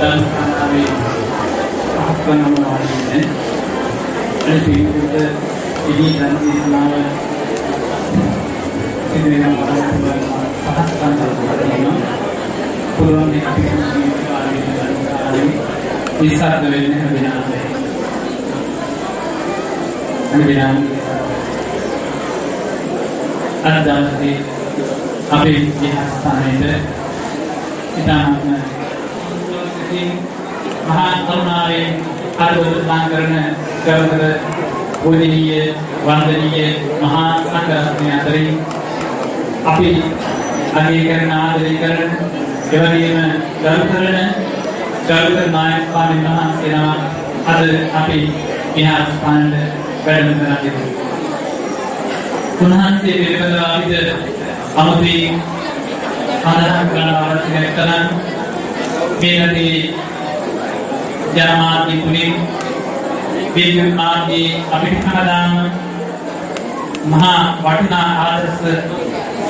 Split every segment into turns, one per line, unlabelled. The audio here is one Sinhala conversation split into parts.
dan kami akan memulainya. Jadi kita ini dan di sana ini yang akan akan terjadi. Pulang di kali bisa dengan benar ada di api di sana itu kita महान करुणाए आदरदान करने कर पूजनीय वंदनीय महान संघ अंदरी अपि आगे करना आदरी करने केवल में गरुड़ नायक पानी महान सेना आदर अपि यहाँ स्थान करने कराते पुनः से बेबदा इधर अमृति आधार करना आवश्यक करना मेरे जन्मादि पुनि विद्युन्मादि अभिष्ठादान महा वटना आदर्श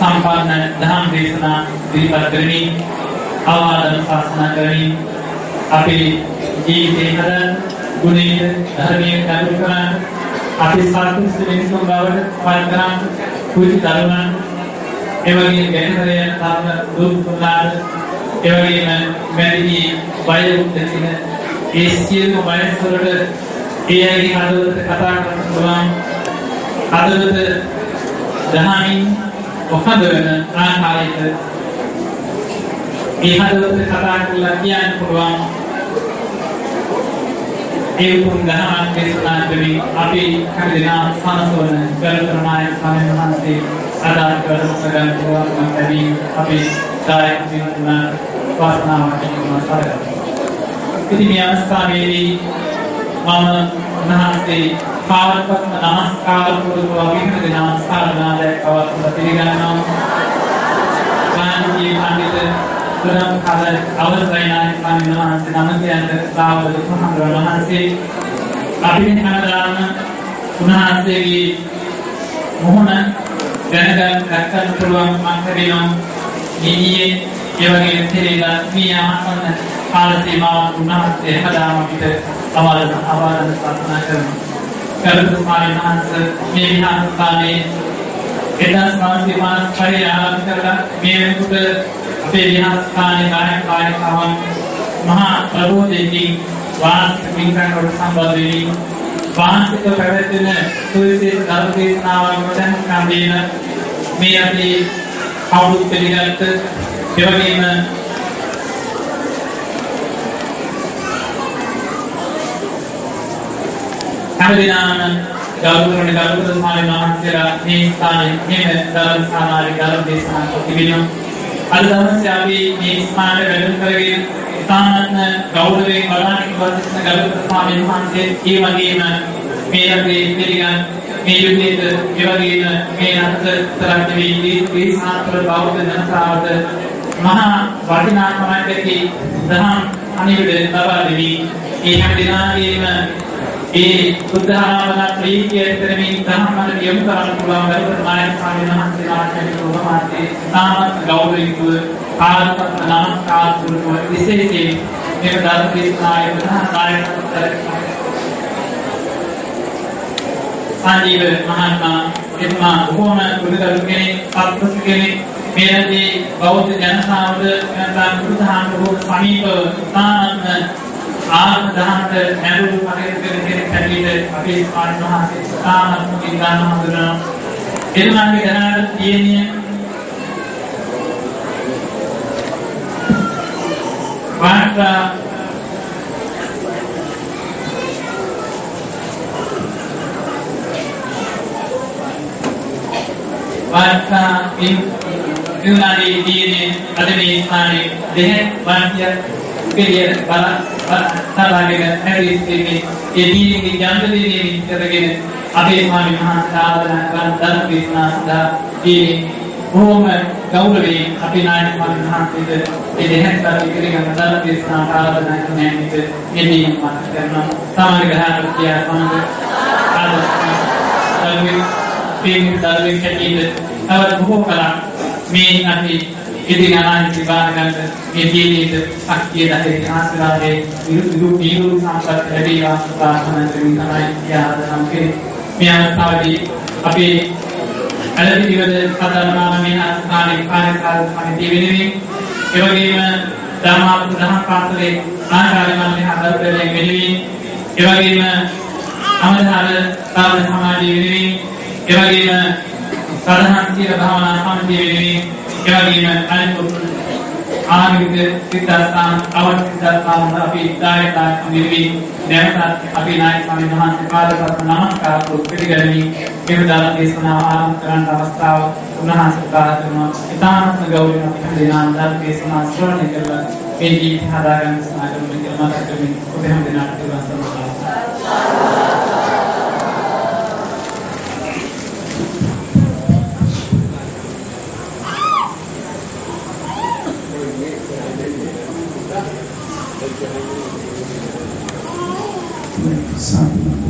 संपन्न धर्म देशना दीपक करनी आवादन शासना करनी अपि जीविते हरन गुणीय धर्मीय कार्यक्रम अपि साधु श्रेष्ठों बावट पालकराम कुछ दारुण एवं ये गहरे धर्म दूध पुलार एवं ये मेरी बायो दक्षिण एशिया को बायस वरड एआई की आदत कथा करना आदत जहानी वहाँ आधारित ये आदत कथा करना क्या करना एवं जहां के सुना कभी अभी खरीदना सांसों करना है सामने वहाँ से आधार कर सकते हैं कभी अभी चाय पीना वासना मसाला इतनी व्यवस्था मेरी मामा नहाते पार्वत नमस्कार पुरुष अभिनंदन नमस्कार नाले और प्रतिगाना कांची पंडित पुरम खाले अवसरना इस्लामी नमाज़ नमाज़ अंदर सावध सुहाना नमाज़ अभिनंदन नमाज़ की मोहन जनगण रक्षण पुरम मंत्रियों ये केवल तेरेगा मियाँ अन्न आलसी माँ नमाज़ हदाम बित आवाज़ साधना करना तुम्हारे नमाज़ मेरी हाथ पाने इतना समाज मास खड़े आराम करना मेरे कुछ अपने यहाँ स्थाने गाय खावन महा प्रभु देवी वास मिंकन और संबंधी वास के प्रवृत्ति ने तुलसी धर्म के नाम वचन का देना मेरा भी आउट पेरिगत केवल में हमें गालूर ने गालूर तुम्हारे नाम से रानी स्थाने हिम दर्द स्थानारे गालूर देशना किबियों अल्लाह से अभी निस्मान बेलून करेंगे तान गाउडवे बलानी वर्षित गालूर तुम्हारे नाम से ये वगीन मेरा भी मेरियान मेयुद्ध ये वगीन मेरा तरह की इस आंतर बाउद जनसावद महा वाटिना कमांडर की दहाम अनिविद नवादेवी ये हम दिनारी में ये उदाहरण प्रीतिय तेरे तहमन यमकरण पुलाव गरुड़ नायक स्वामी नमस्ते नाचने को नमस्ते नामक गौरव को आरत नमस्कार पुरुष इसे से मेरे दाद के नायक नायक संजीव महात्मा इतना उपमा गुरुदल के सात्विक के मेरे जी बहुत जनसावध जनता उदाहरण को समीप तान आप जहाँ पर महबूब पटेल के लिए खरीदे अभी पांच माह से काम अपने किसान मजदूरों इतना भी जनाब ये नहीं वार्ता इन यूनानी दीने अदमी स्थाने देह वार्ता के लिए बड़ा तालाबेगा ऐसी स्थिति ये दीन की जानकारी नहीं करके अभी हमारे महान साधना कर दर्द बिस्ना सदा ये होम गौरवी अभी नायक हमारे महान से ये देहन का बिक्री का दर्द बिस्ना साधना करने में ये दीन मान करना सामान्य ग्रहण किया सामान्य आदर्श दर्द तीन दर्द शरीर और भूख कला में अभी ඉතින් අනාගත විභාගයන්ට මේ ජීවිත ශක්තිය දැරේ ආශිර්වාදයේ විරු සම්පත් ලැබේවා ප්‍රාර්ථනා කරමින් තමයි යාදනම් කෙරේ. මේ අවස්ථාවේදී අපි අලපිටිවල සදානාම මේ ආස්ථානයේ කාර්යකාරී වෙනුවෙන් ඒ වගේම ධර්මාර්ථ දහම් පාසලේ ආචාර්යවරුන් හදවතෙන් වෙනුවෙන් ඒ වගේම අමතර සාධන සමාජයේ වෙනුවෙන් ඒ වගේම සාධන සීල භාවනා සමිතිය වෙනුවෙන් ඒ වගේම අනිකුත් ආගමික සිතාස්ථාන අවස්ථාස්ථාන අපි දායකයන් වෙනුවෙන් නැවතත් අපි නායක ස්වාමීන් වහන්සේ පාදපත් නමස්කාර පිළිගනිමින් මේ දාන දේශනාව ආරම්භ කරන්න අවස්ථාව උන්වහන්සේ පාදතුමා ඉතාමත් ගෞරවයෙන් අපි දෙනා දාන දේශනාව ශ්‍රවණය කරලා මේ ජීවිත හදාගන්න සමාජයෙන් කියලා මතක් කරමින් ඔබ හැම දිනකට දවස් සමහරවිට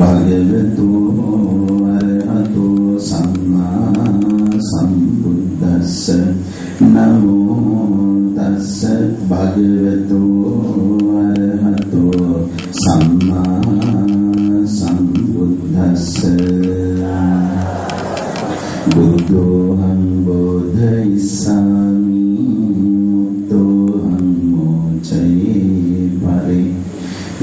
භගවතු අරහතු සම්මා සම්බුද්දස්ස නමෝ තස්ස භගවතු අරහතු සම්මා සම්බුද්දස්ස බුද්ධෝහං බෝධිසාමි මුක්තෝහං මොචයේ පරි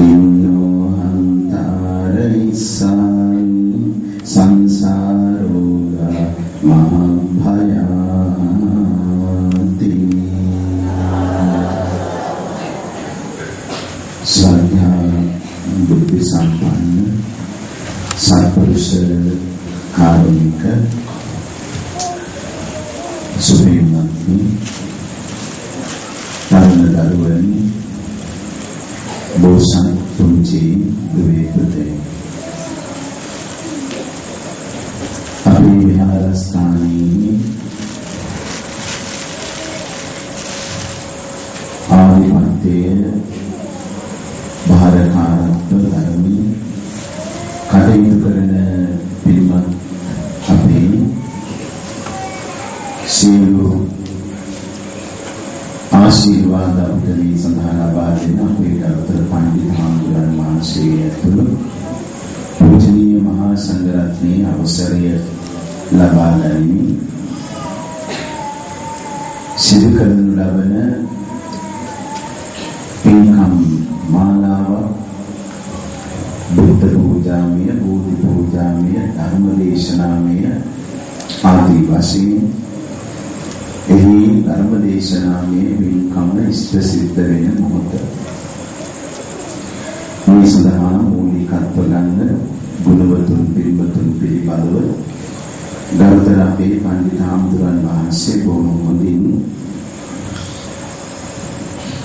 ඉන්නෝහං තාරයිසාමි සංසාරෝගා මහභයාති සද්ධා බුද්ධ සම්පන්න සත්පුරුෂ කාරුණික සුභිමත්නි තරුණ දරුවනි බෝසත් තුන්චි දුවේ පුතේ අපි විහාරස්ථානයේ ආදිමත්යේ භාරකාරත්ව ධර්මී කටයුතු කරන පිළිමත් අපේ සියලු ආශිර්වාද උදවි සඳහා ලබා දෙන අපේ ගරුතර පඬිත් හාමුදුරන් වහන්සේ ඇතුළු පූජනීය මහා සංඝරත්නයේ අවසරය ලබා ගැනීම සිදු කරනු ලබන පින්කම් මාලාව බුද්ධ පූජාමය, බෝධි පූජාමය, ධර්ම දේශනාමය ආදී වශයෙන් එහි ධර්ම දේශනාමය පින්කම් ඉෂ්ට සිද්ධ වෙන මොහොත මේ සඳහා මූලිකත්ව ගන්න ගුණවතුන් පිළිබතුන් පිළිබඳව ගරුතර අපේ පඬිත් හාමුදුරන් වහන්සේ බොහොම හොඳින්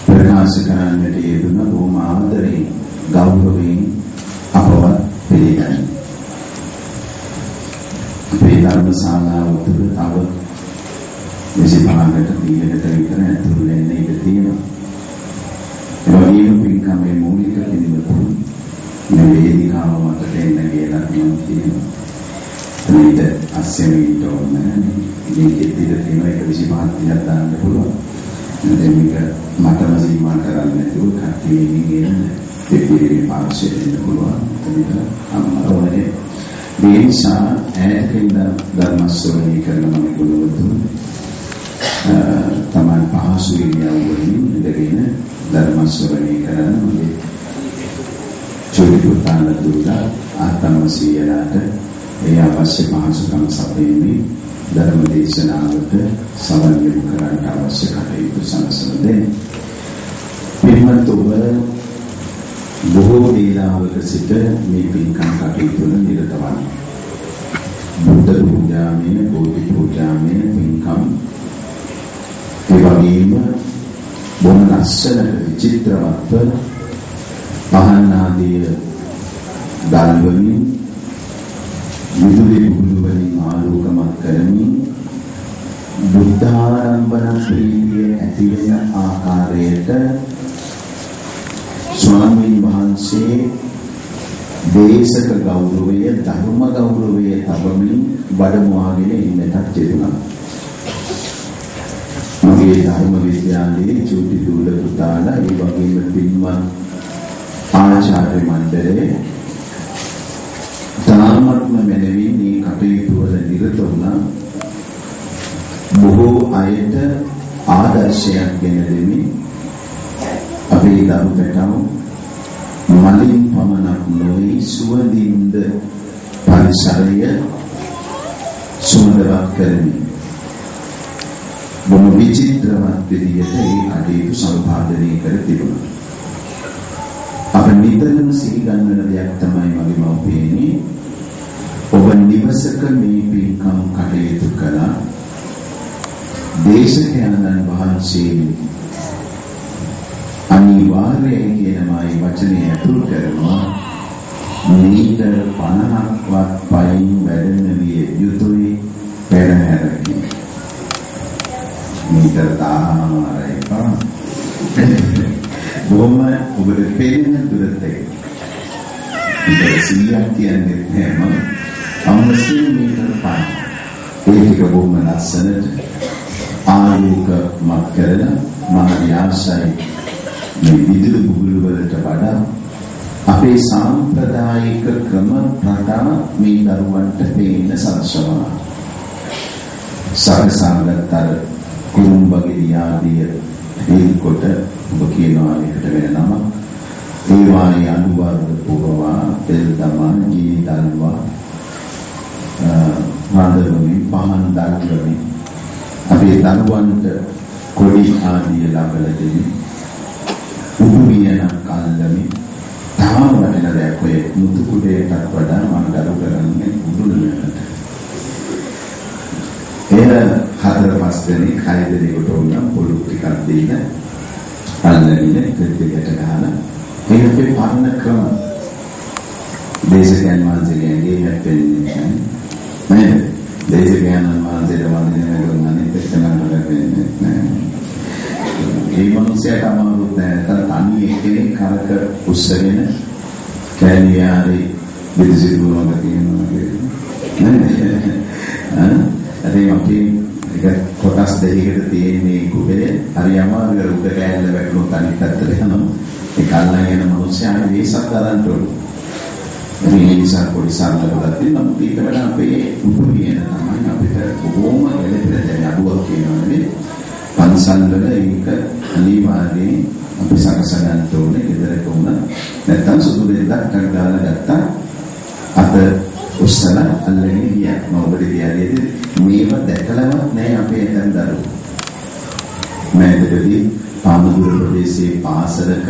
ප්‍රකාශ කරන්නට යෙදුන බොහොම ආදරයෙන් ගෞරවයෙන් අපවත් පිළිගන්න. අපේ ධර්ම ශාලාව තුළ තව 25කට 30කට විතර ඇතුළු වෙන්න ඉඩ තියෙනවා. ඒ වගේම පින්කමේ මූලික පිළිවෙතුන් මේ වේදිකාව මතට එන්න කියලා මම කියනවා. මේක අස්සෙම ඉන්න ඕනේ. මේකෙත් ඉඳ තියෙන 125ක් තියලා දාන්න පුළුවන්. දැන් මේක මටම සීමා කරන්නේ නැතුව කට්ටියකින් එන දෙවියන්ගේ පාර්ශ්වයෙන් ඉන්න පුළුවන්. ඒක අම්මරෝනේ. මේ නිසා ඈතකින් ධර්ම ශ්‍රවණය කරන මම ගුණවතුන් තමයි පහසු ඉරියව්වලින් ඉඳගෙන ධර්ම ශ්‍රවණය කරන මගේ චෝටි පුතාන දුලා ආත්මසියලාට ඒ අවශ්‍ය පහසුකම් සපයීමේ ධර්ම දේශනාවට සවන් යොමු කරන්න අවශ්‍ය කටයුතු සලසන දෙන්න. පින්වත් ඔබ බොහෝ වේලාවක සිට මේ පින්කම් කටයුතු වල නිරත වන්නේ. බුද්ධ පූජාමය, බෝධි පූජාමය පින්කම් ඒ වගේම බොහොම ලස්සනට විචිත්‍රවත්ව පහන් ආදී දල්වමින් විදුලි බුදු වලින් ආලෝකමත් කරමින් බුද්ධාරම්භන ප්‍රීතිය ඇති වෙන ආකාරයට ස්වාමීන් වහන්සේ දේශක ගෞරවය, ධර්ම ගෞරවය තබමින් වැඩමවාගෙන ඉන්නටත් යෙදුණා. මගේ ධර්ම විද්‍යාලයේ චූටි දූල පුතාලා ඒ වගේම පින්වත් ආචාර්ය මණ්ඩලයේ තාමත්ම මැනවින් මේ කටයුතු වල නිරත වුණා. බොහෝ අයට ආදර්ශයක් ගෙන දෙමින් අපේ දරුපැටව මලින් පමණක් නොවේ සුවඳින්ද පරිසරය සුවඳවත් කරමින් බොහොම විචිත්‍රවත් විදියට ඒ කටයුතු සම්පාදනය කර තිබුණා. අප නිතරම සිහි ගන්නන දෙයක් තමයි මගේ මව්පියනි, ඔබ නිවසක මේ පින්කම් කටයුතු කළා. දේශකයන්න් වහන්සේ අනිවාර්යයෙන් කියනවායි වචනේ අතුල් කරනවා මීටර් 50ක්වත් පයින් වැඩෙන විය යුතුයි පෙරහැරකින්. මීටර් 1000 බොහොම ඔබට පේන දුරට සියයක් කියන්නේ නැහැ අමසින් මීටර පහ ඒක බොහොම ලස්සනට ආලෝක මත් කරලා මහායාසයි මේ විදුලි බුබුලු වලට වඩා අපේ සාම්ප්‍රදායික ක්‍රම රටා මේ දරුවන්ට පේන්න සලස්වනවා. සරසාගතර කුරුම්බගේ ආදිය ඒකට ඔබ කියනවා එකට වෙන නම ඒ වායේ අනුවාද පුරවා තෙල් තමා ජීවිතල්වා මාදරුනි පහන් දාගමි අපේ දරුවන්ට කොඩි ආදිය ලබලා දෙමි උපුමියන කල්දමි තාම වටින දෙයක් ඔය මුතු කුඩේටත් වඩා මම දරු කරන්නේ උඩුලකට එන හතර පහ දෙනෙක් හය දෙනෙකුට උනම් පොළු ටිකක් දීලා අල්ලගෙන දෙකට ගහලා ඒක අපේ පරණ ක්‍රම දේශකයන් වහන්සේගේ හැපෙන්නේ නේද දේශකයන් වහන්සේට වන්දනය කරනනේ තේසනා කරන්නේ නැහැ ඒ මනුස්සයාට අමාරුත් නැහැ තනි එකේ කරක උස්සගෙන කැලියාරේ විදිසිරුවම තියෙනවා නේද අනේ අපි එක කොටස් දෙකකට තියෙන්නේ කුඩේ හරි අමාරු උඩ කැලල වැටුණු තනි පැත්තට යනවා ඒ කල්ලා යන මනුස්සයාට වේසක් ගන්න ඕන මේ නිසා පොඩි සාර්ථකතාවක් තියෙනවා ඊට වඩා අපේ උපුරියන තමයි අපිට බොහොම එලෙබරේ අඩුවක් කියනවානේ පන්සල් වල ඒක අනිවාර්යයෙන් අපි සකසගන්න ඕනේ ඉදරක උන නැත්තම් සුදු දෙයක් කරගාලා ගත්තා අත උස්සන අල්ලගෙන ගියා මොකද කියන්නේ මේව දැකලවත් නැහැ අපේ දැන් දරුවෝ මෑතකදී පාමුදුර ප්‍රදේශයේ පාසලක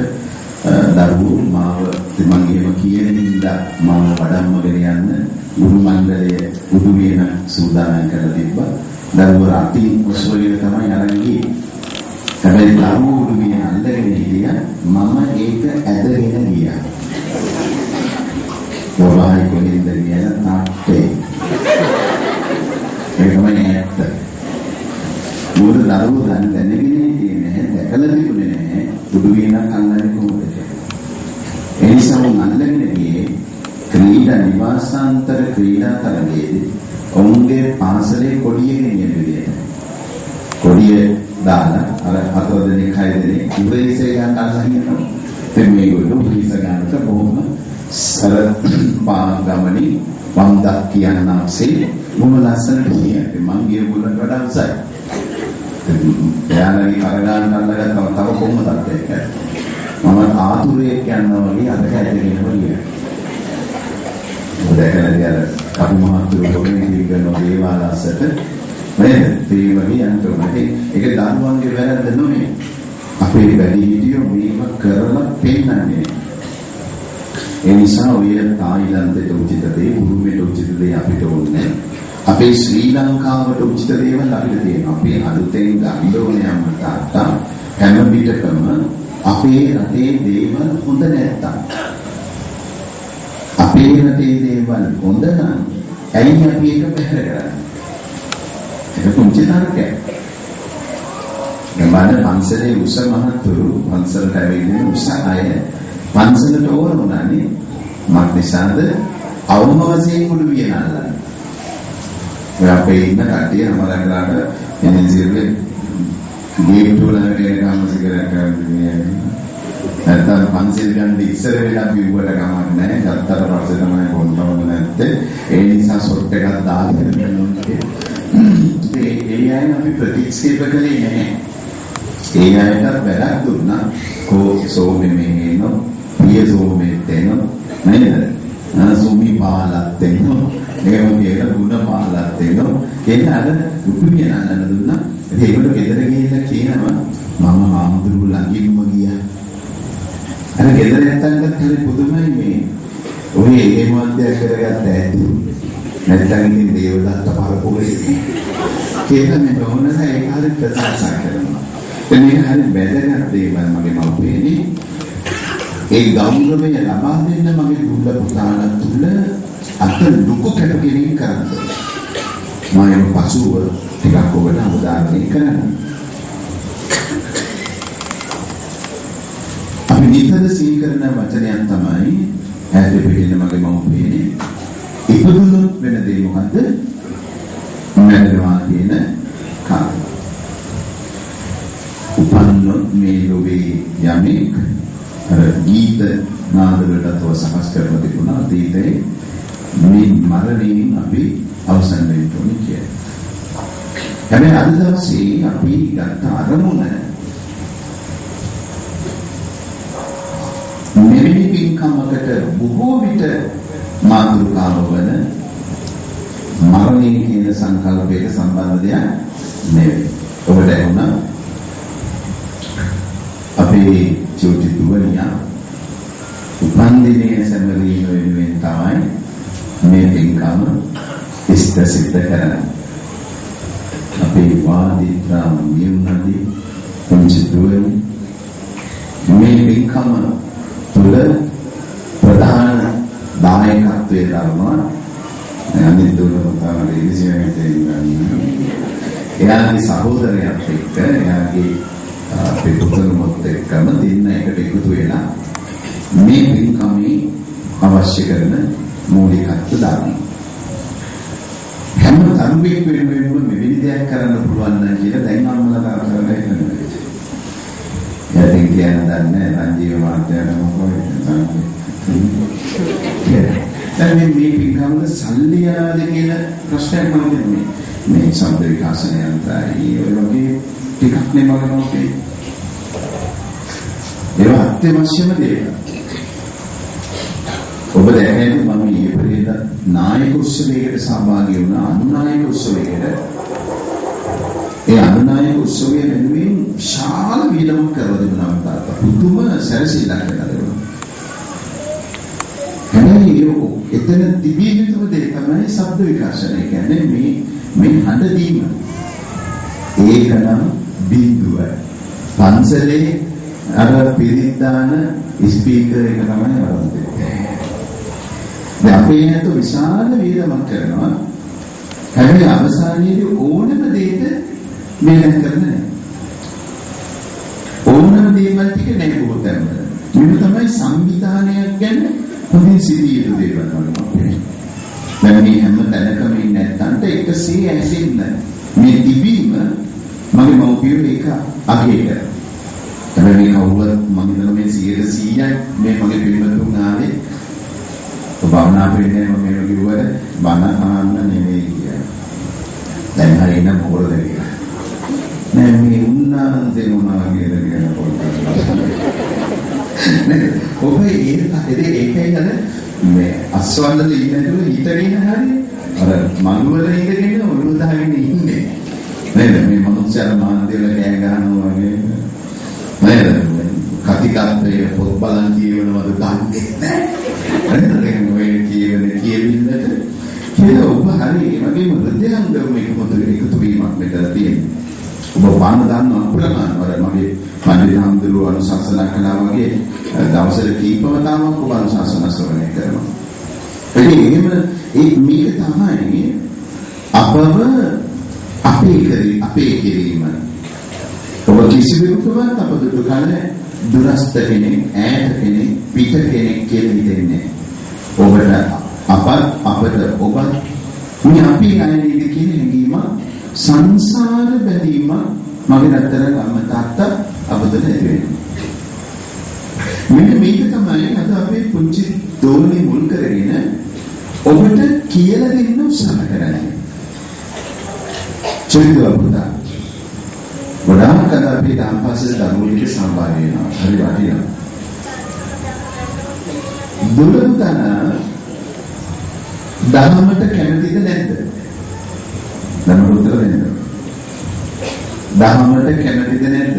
දරුවෝ මාව මම කියන ඉඳලා මාව වඩම්මගෙන යන්න ගුරු මණ්ඩලයේ උදු වෙන සූදානම් කරලා තිබ්බා දරුවෝ රාත්‍රී ඔස්වලිය තමයි අරන් ගියේ හැබැයි දරුවෝ උදු වෙන අල්ලගෙන ගියා මම ඒක ඇදගෙන ගියා ඔබයි කොහෙන්ද ගියා තාත්තේ ඒකමයි ඇත්ත මොකද දරුවෝ දැනගෙන ඉන්නේ නැහැ දැකලා තිබුණේ නැහැ උදු වෙන අල්ලන්නේ කොහොමද එනිසා මන්දගෙන ගියේ ක්‍රීඩා නිවාසාන්තර ක්‍රීඩා තරගයේදී ඔවුන්ගේ පාසලේ කොඩිය ගෙනියන්නේ කොඩිය දාලා අර හතර දෙනෙක් හය දෙනෙක් ඉංග්‍රීසි ගන්න අල්ලගෙන ඉතින් මේගොල්ලෝ ඉංග්‍රීසි ගන්නට බොහොම සරල පාගමනි වන්දක් කියනවාසේ මොන ලස්සනට කියන්නේ මං ගිය බුලට වඩා උසයි එයාලගේ කරගන්න අල්ලගත්තම තව කොහොමද ඒක මම ආතුරේ කියනවා වගේ අද කැදගෙන වගේ. උදේකලා අර කපු මහතුරු වගේ දීගන දේවාලසට නේද? ඒ වගේ යන්තෝනේ. ඒක දරුවන්ගේ වැරද්ද නෙමෙයි. අපේ වැඩිහිටියෝ මේක කරලා පෙන්නන්නේ. ඒ නිසා ඔය තායිලන්තයේ උචිත දේ, උරුමයේ උචිත දේ අපිට ඕනේ. අපේ ශ්‍රී ලංකාවට උචිත දේවල් අපිට තියෙනවා. අපි අලුතෙන් ගන්න ඕනේ අම්මා හැම පිටකම අපේ රටේ දේවල් හොඳ නැත්තම් අපේ රටේ දේවල් හොඳ නම් ඇයි අපි ඒක බැහැර කරන්නේ ඒක පුංචි තරකයක් ගමන පන්සලේ උස මහතුරු පන්සලට ඇවිල්ලා උස අය පන්සලට ඕන උනානේ මක්නිසාද අවම වශයෙන් කුළු වියනල්ලා ඔය අපේ ඉන්න කට්ටිය හැමදාම එන්නේ සිරුවේ ගේම් වලට එනකම් සිගරට් ගන්නේ නැත්නම් පන්සල් ගන්න ඉස්සර වෙලා බිව්වට කමක් නැහැ. ගත්තට පස්සේ තමයි කොන්ටෝල් නැත්තේ. ඒ නිසා සොට් එකක් දාගෙන යනවා. ඒ අය අපි ප්‍රතික්ෂේප කළේ නැහැ. ඒ අයට වැඩක් දුන්නා. සෝමෙමේනෝ, පිය සෝමෙතේනෝ නේද? සෝමි පාලත්තේනෝ, ඒවම කියලා ගුණ පාලත්තේනෝ. කියන අර උපුමිය නන්න දුන්නා. ඒකට ගෙදර ගිහිල්ලා කියනවා මම ආම්දුරු ළඟින්ම ගියා. අර ගෙදර නැත්තන්ට හරි පුදුමයි මේ. ඔය ඒ මොන්දේ කරගත්ත ඇති. නැත්තම් ඉතින් දේවදත්ත පරපුරේ. කියලා මේ බොහොමස ඒක හරි ප්‍රශංසා කරනවා. එතන හරි වැදගත් දේවල් මගේ මව්පියනේ. ඒ ගෞරවය ලබා දෙන්න මගේ දුන්න පුතාලා තුල අත ලොකු කැපකිරීම කරනවා. මම පසුව ටිකක් ඔබට අවධානය කරන්න. අපි නිතර සිහි කරන වචනයක් තමයි ඇද්ද පිටින් මගේ මව්පියනේ ඉපදුනොත් වෙන දේ මොකද්ද? මැරෙනවා කියන කාරණා. උපන්නොත් මේ ලෝකේ යමෙක් අර ගීත නාදවලට සකස් කරලා තිබුණා අතීතේ මේ මරණයෙන් අපි අවසන් වෙන්න ඕනේ කියලා. හැබැයි අද දවසේ අපි ගත්ත අරමුණ මෙවැනි පින්කමකට බොහෝ විට මාතෘකාව වන මරණය කියන සංකල්පයට සම්බන්ධ දෙයක් නෙවෙයි. ඔබට ඇහුණා අපේ චෝටි දුවනියා උපන්දිනයේ සැමරීම වෙනුවෙන් තමයි මේ පින්කම ඉෂ්ට සිද්ධ කරන්නේ. අපේ වාදිත්‍රා මියුණදී පුංචි දුවනි මේ පින්කම තුළ ප්‍රධාන දායකත්වයේ ධර්මා අනිත් දුවන තමයි එයාගේ සහෝදරයෙක් එක්ක එයාගේ අපේ පුතුණුත් එක්කම දෙන්න එකට එකතු වෙලා මේ පින්කමේ අවශ්‍ය කරන මූලිකත්ව දානවා. හැම තරුවෙක් වෙනුවෙන්ම මෙවැනි දෙයක් කරන්න පුළුවන් නම් කියලා දැන් අම්මලා කරලා ඉන්නවා. යටින් කියන දන්නේ රංජීව මාත්‍යාට මොකද දැන් මේ පින්කමද සල්ලි ආද කියන ප්‍රශ්නයක් මම දෙන්නේ. මේ සම්ප විකාශන යන්ත්‍රයි ඔය වගේ ටිකක් නේ මම නෝකේ. ඒවා අත්‍යවශ්‍යම දේවල්. ඔබ දැනගෙන මම ඊයේ පෙරේද නායක උත්සවයකට සහභාගී වුණා. අනුනායක උත්සවයකට. ඒ අනුනායක උත්සවය වෙනුවෙන් ශාල වියදමක් කරලා දුන්නා තාත්තා. පුදුම සැරසීමක් කරලා දුන්නා. හැබැයි එතන තිබිය යුතු දේ තමයි ශබ්ද විකාශනය. කියන්නේ මේ හඬ දීම. ඒක නම් බිඳුව. පන්සලේ අර පිරිත් දාන ස්පීකර් එක තමයි වරද්දේ. දැන් අපි නේද විශාල වියදමක් කරනවා. හැබැයි අවසානයේදී ඕනම දෙයක මේක කරන්නේ නැහැ. ඕනම දේවල් ටික නැහැ බොහෝ තැන්වල. මේක තමයි සංවිධානයක් ගැන හොඳින් සිටිය යුතු දේවල් වගේ. දැන් මේ හැම තැනකම ඉන්නේ නැත්නම් 100 ඇසින්න මේ තිබීම මගේ මව්පියෝ ඒක අගය කරා. හැබැයි කවුරුත් මම හිතනවා මේ 100% මේ මගේ පිළිවෙතුන් ආවේ භාවනා පිළිනේ මම මේක කිව්වද බණ අහන්න නෙමෙයි කියන්නේ. දැන් හරියන මොකද කියලා. නෑ මේ උන්නාන්සේ මොනවා කියන පොඩ්ඩක්. ඔබ ඒකයි නේද මේ අස්වැන්නද ඉන්නතුල හිටගෙන හරි අර මනුවල ඉඳගෙන ඔළුව දාගෙන ඉන්නේ. නේද මේ මනුස්සයර මාන්දේල කෑ ගන්නවා වගේ. නේද කතිකාත්‍රයේ පොත් බලන් කියවනවද දන්නේ නැහැ. ඔය කියවින්නට කියලා ඔබ හරි ඒ වගේම හෘදයාංගම එකතු වීමක් මෙතන තියෙනවා. ඔබ බාන දාන්න අප්‍රමාණ වල මගේ පඬිතුන් හඳුරු අනුශාසනා කළා වගේ දවසට කීපවතාවක් ඔබ අනුශාසනා ශ්‍රවණය කරනවා. එහෙම මේක තමයි අපව අපේ කිරීම. ඔබ කිසිවෙකුටවත් අප දුක කල දුරස්ත කෙනෙක්, ඈත කෙනෙක්, පිට කෙනෙක් කියලා හිතෙන්නේ. අපට ඔබ මේ අපි අයනේද කියන හැඟීම සංසාර බැඳීම මගේ රටතර අම්මා තාත්තා අපතේ වෙන්නේ. මෙන්න මේක තමයි අද අපේ පුංචි දෝණි මුල් කරගෙන ඔබට කියලා දෙන්න උත්සාහ කරන්නේ. චරිතය පුතා. ගොඩාක් අද අපි දාම්පාසයේ ධර්මෝලික සම්භාවය වෙනවා. හරි වටිනවා. දුරතන ධර්මයට කැමතිද නැද්ද? ධර්ම උත්තර දෙන්න. ධර්මයට කැමතිද නැද්ද?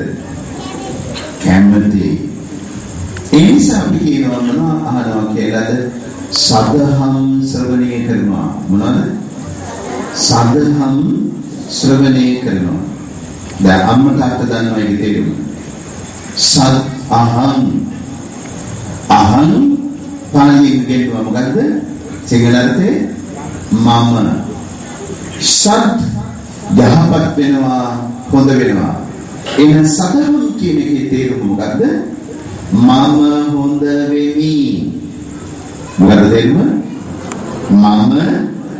කැමති. ඒ නිසා අපි කියනවා මොනවා අහනවා කියලාද? සදහම් ශ්‍රවණය කරනවා. මොනවද? සදහම් ශ්‍රවණය කරනවා. දැන් අම්මා තාත්තා දන්නවා ඒක තේරුම. සත් අහං පාලියෙන් කියනවා මොකද්ද? සිංහල අර්ථේ මම. සත් යහපත් වෙනවා, හොඳ වෙනවා. එහෙනම් සදහම් කියන එකේ තේරුම මොකද්ද? මම හොඳ වෙමි. මොකද දෙන්න මම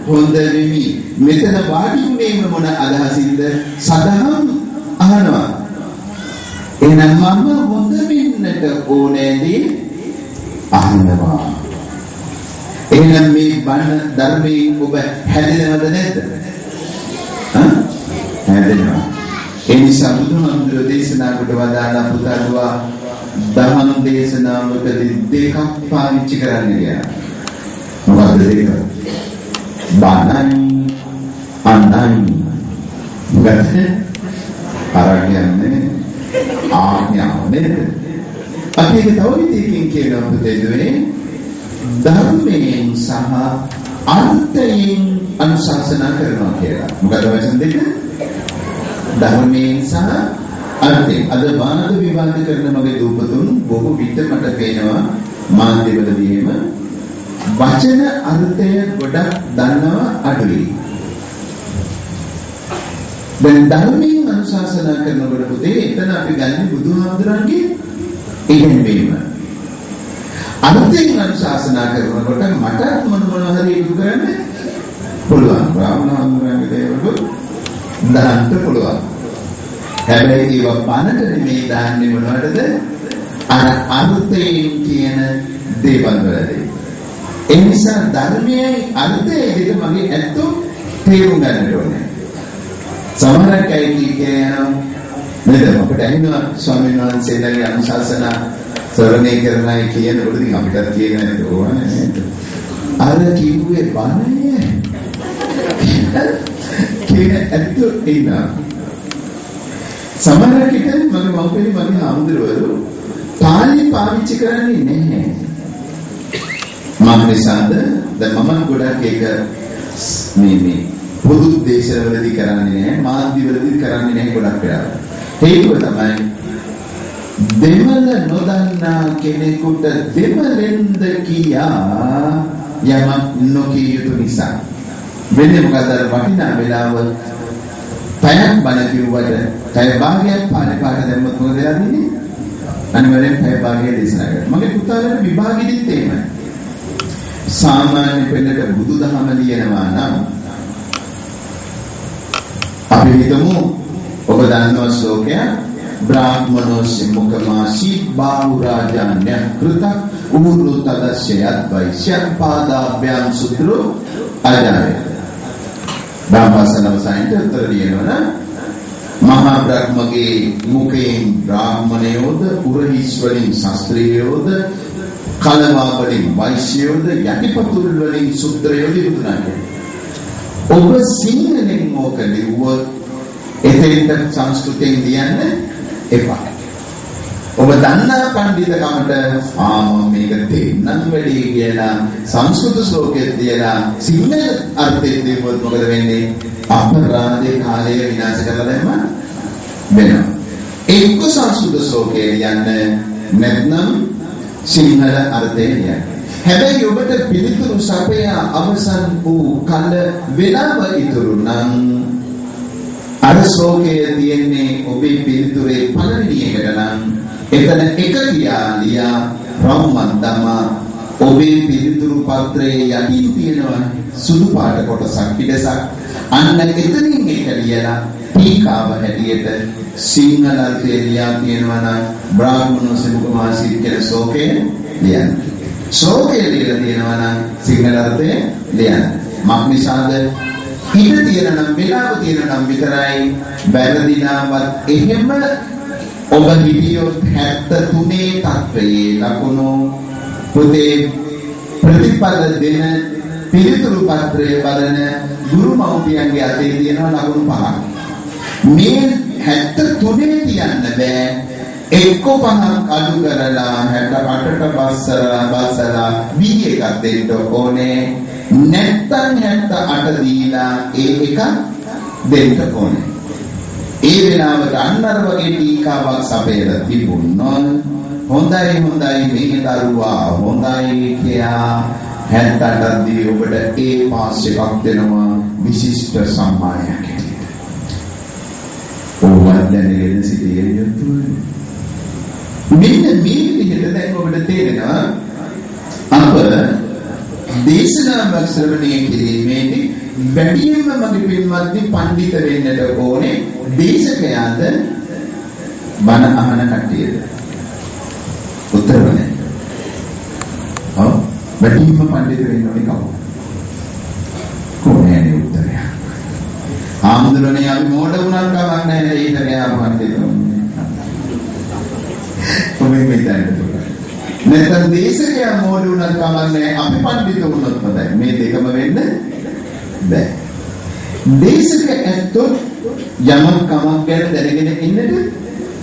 හොඳ වෙමි. මෙතන වාඩිුනේම මොන අදහසින්ද? සදහම් අහනවා. එහෙනම් මම හොඳ වෙන්නට ඕනේදී අහනවා. එහෙනම් මේ බණ ධර්මයෙන් ඔබ හැදෙනවද නැද්ද? හැදෙනවා. ඒ නිසා බුදුහාමුදුරුවෝ දේශනා කොට වදාළා පුතරුවා දහම් දේශනාවකදී දෙකක් පාවිච්චි කරන්න කියලා. මොකද්ද දෙක? බණයි අනයි. මොකද අරන්නේ ආඥාව නේද? අපි ඒක තව විදිහකින් කියනවා පුතේ ධර්මයෙන් සහ අර්ථයෙන් අනුශාසනා කරනවා කියලා. මොකද වචන දෙක? ධර්මයෙන් සහ අර්ථයෙන්. අද වාද විවාද කරන මගේ දූපතුන් බොහෝ විට මට පේනවා මාධ්‍යවලදීම වචන අර්ථය ගොඩක් දන්නවා අඩුයි. දැන් ධර්මයෙන් අනුශාසනා කරනකොට පුතේ එතන අපි ගන්න බුදුහාමුදුරන්ගේ ඉගෙනීම. අර්ථයෙන් අනුශාසනා කරනකොට මට මොනවා හරි ඉදු කරන්න පුළුවන්. බ්‍රාහ්මණාමුරන්ගේ දේවල් දාන්න පුළුවන්. හැබැයි ඒව පනට නෙමෙයි දාන්නේ මොනවටද? අර අර්ථයෙන් කියන දේවල් වලදී. ඒ නිසා ධර්මයේ අර්ථය දෙක මගේ ඇත්තෝ තේරුම් ගන්නට ඕනේ. සමහරක් අය කියනවා නේද අපිට ඇහෙනවා ස්වාමීන් වහන්සේලාගේ අනුශාසනා සරණේ කරනයි කියනකොට ඉතින් අපිටත් කියන්න ඕනේ නේද? අර කිව්වේ බණේ කියන ඇත්තෝ ඉන්නවා. සමහරක් හිතන්නේ මගේ ආමුදුරවරු පාලි පාවිච්චි කරන්නේ නැහැ. මම නිසාද දැන් මම ගොඩක් ඒක මේ පොදු දේශවලදී කරන්නේ නැහැ, මාධ්‍යවලදී කරන්නේ නැහැ ගොඩක් වෙලාවට. හේතුව තමයි දෙමළ නොදන්නා කෙනෙකුට දෙමළෙන්ද කියා යමක් නොකිය යුතු නිසා. වෙන්නේ මොකද? වටිනා වෙලාව පැයක් බණ කිව්වට පැය භාගයක් පාට දැම්මොත් මොකද වෙන්නේ? අනිවාර්යෙන් පැය භාගයක් දේශනා කරනවා. මගේ පුතාලට විභාගෙදිත් එහෙමයි. සාමාන්‍ය පෙළට බුදුදහම ලියනවා නම් අපි හිතමු ඔබ දන්නවා ශ්ලෝකය බ්‍රාහ්මනෝස්ස මුඛමාසි බාහු රාජාන්‍ය කෘත උමුරු තදස්සයත් වෛශ්‍යත් පාදාභ්‍යාම් සුත්‍රෝ අජාය. බ්‍රාහ්මසනව සයින්ට උත්තර දෙනවා මහා බ්‍රහ්මගේ මුඛයෙන් බ්‍රාහ්මණයෝද පුරහිස් වලින් ශාස්ත්‍රීයෝද කලවා වලින් වෛශ්‍යයෝද යටිපතුල් වලින් සුත්‍රයෝද යුතුනාගේ. ඔබ සිංහලෙන් ඕක ලිව්වොත් එතෙන්ට සංස්කෘතයෙන් ලියන්න එපා. ඔබ දන්නා පඬිතුකමට මේක දෙන්නම් වැඩි කියලා සංස්කෘත ශ්ලෝකයක් තියලා සිංහල අර්ථයෙන් දෙවොත් මොකද වෙන්නේ? අපරාධේ කාලය විනාශ කරලා දැම්මා වෙනවා. එක්ක සංස්කෘත ශ්ලෝකය ලියන්න නැත්නම් සිංහල අර්ථය ලියන්න. හැබැයි ඔබට පිළිතුරු සපය අවසන් වූ කල වෙලාව ඉතුරු නම් අර ශ්ලෝකයේ තියෙන්නේ ඔබේ පිළිතුරේ පළවෙනි එකට නම් එතන එක කියා ලියා රම්මන්දම ඔබේ පිළිතුරු පත්‍රයේ යටින් තියෙනවා සුදු පාට කොටසක් පිටසක්. අන්න එතනින් එක ලියලා ටීකාව හැටියට සිංහල අර්ථය ලියා තියෙනවා නම් බ්‍රාහ්මනෝස්ස මුඛමාසි කියලා ශ්ලෝකය ලියන්න. ශ්ලෝකයේ ලියලා තියෙනවා නම් සිංහල අර්ථය ලියන්න. මක්නිසාද හිත තියෙන නම් වෙලාව තියෙන නම් විතරයි වැරදිනාවත් එහෙම ඔබ හිතියොත් 73 තත්වයේ ලකුණු පුතේ ප්‍රතිපද දෙන පිළිතුරු පත්‍රයේ බලන ගුරු මව්පියන්ගේ අතේ තියෙන ලකුණු 5ක්. මේ 73 තියන්න බෑ. එක්ක 5ක් අඩු කරලා 68ට බස්සලා B එකක් දෙන්න ඕනේ. නැත්තම් 68 දීලා ඒ එක දෙන්න ඕනේ. ඒ වෙලාවට අන්නර වගේ ටීකාවක් සපයලා තිබුණොත් හොඳයි මේ දරුවා හොඳයි කියා 68ක් දී ඔබට ඒ පාස් එකක් දෙනවා විශිෂ්ට සම්මානයක්. ඕවැඩනේ සිටියේ යුතුයි. මෙන්න මේ විදිහට දැන් ඔබට තේරෙනවා අප දේශනාවක් ශ්‍රවණය කිරීමේදී වැඩියෙන්ම මගේ පින්වත්නි පඬිත වෙන්නට ඕනේ දේශකයාද බණ අහන කට්ටියද? උත්තර නැහැ. ඔව් වැඩියෙන්ම පඬිත වෙන්න ඕනේ කවුද? කොහේනේ උත්තරය? ආම්දුරනේ අපි මෝඩ වුණා කමක් නැහැ ඊට ගියාම පඬිත වෙන්නේ. කොහේ මෙතනද? නැත්නම් දේශකයා මෝඩ වුණා කමක් නැහැ අපි පඬිත වුණොත් හොඳයි. මේ දෙකම වෙන්න බෑ. දේශක ඇත්තොත් යමක් කමක් ගැන දැනගෙන ඉන්නද